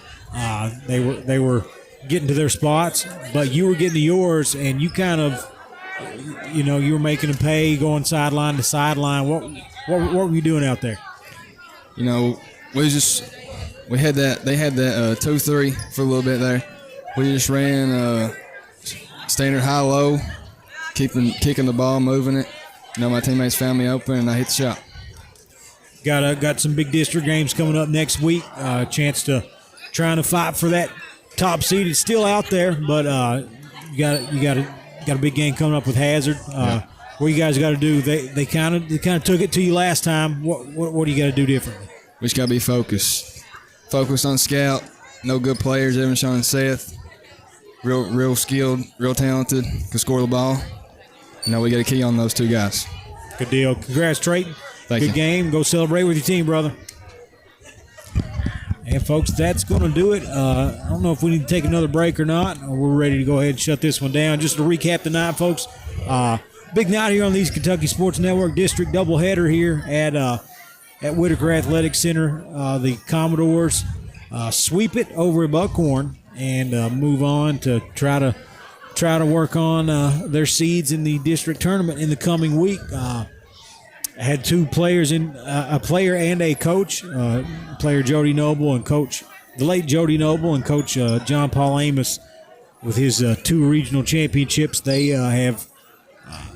They were getting to their spots, but you were getting to yours, and you kind of, you were making them pay, going sideline to sideline. What were you doing out there? You know, they had that 2-3 for a little bit there. We just ran standard high-low, kicking the ball, moving it. You know, my teammates found me open, and I hit the shot. Got some big district games coming up next week. Chance to trying to fight for that top seed. It's still out there, but you got a big game coming up with Hazard. What you guys got to do? They kind of took it to you last time. What do you got to do differently? We just got to be focused. Focused on scout. No good players. Evan, Sean, and Seth. Real skilled, real talented. Can score the ball. You know, we got a key on those two guys. Good deal. Congrats, Trayton. Thank you. Good game. Go celebrate with your team, brother. And, folks, that's going to do it. I don't know if we need to take another break or not, or we're ready to go ahead and shut this one down. Just to recap tonight, folks, big night here on the East Kentucky Sports Network District doubleheader here at Whitaker Athletic Center. The Commodores sweep it over at Buckhorn and move on to try to work on their seeds in the district tournament in the coming week. I had two players a player and a coach, player Jody Noble and the late Jody Noble and Coach John Paul Amos with his 2 regional championships. They have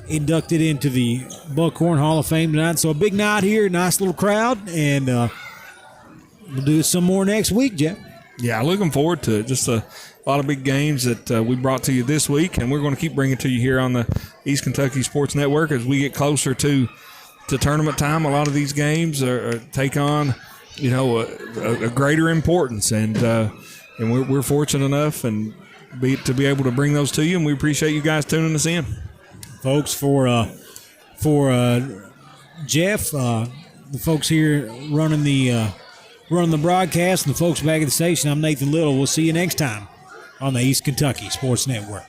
inducted into the Buckhorn Hall of Fame tonight. So a big night here, nice little crowd, and we'll do some more next week, Jeff. Yeah, looking forward to it. Just a lot of big games that we brought to you this week, and we're going to keep bringing to you here on the East Kentucky Sports Network as we get closer to tournament time. A lot of these games take on, a greater importance, and we're fortunate enough to be able to bring those to you, and we appreciate you guys tuning us in, folks. For Jeff, the folks here running the broadcast, and the folks back at the station, I'm Nathan Little. We'll see you next time on the East Kentucky Sports Network.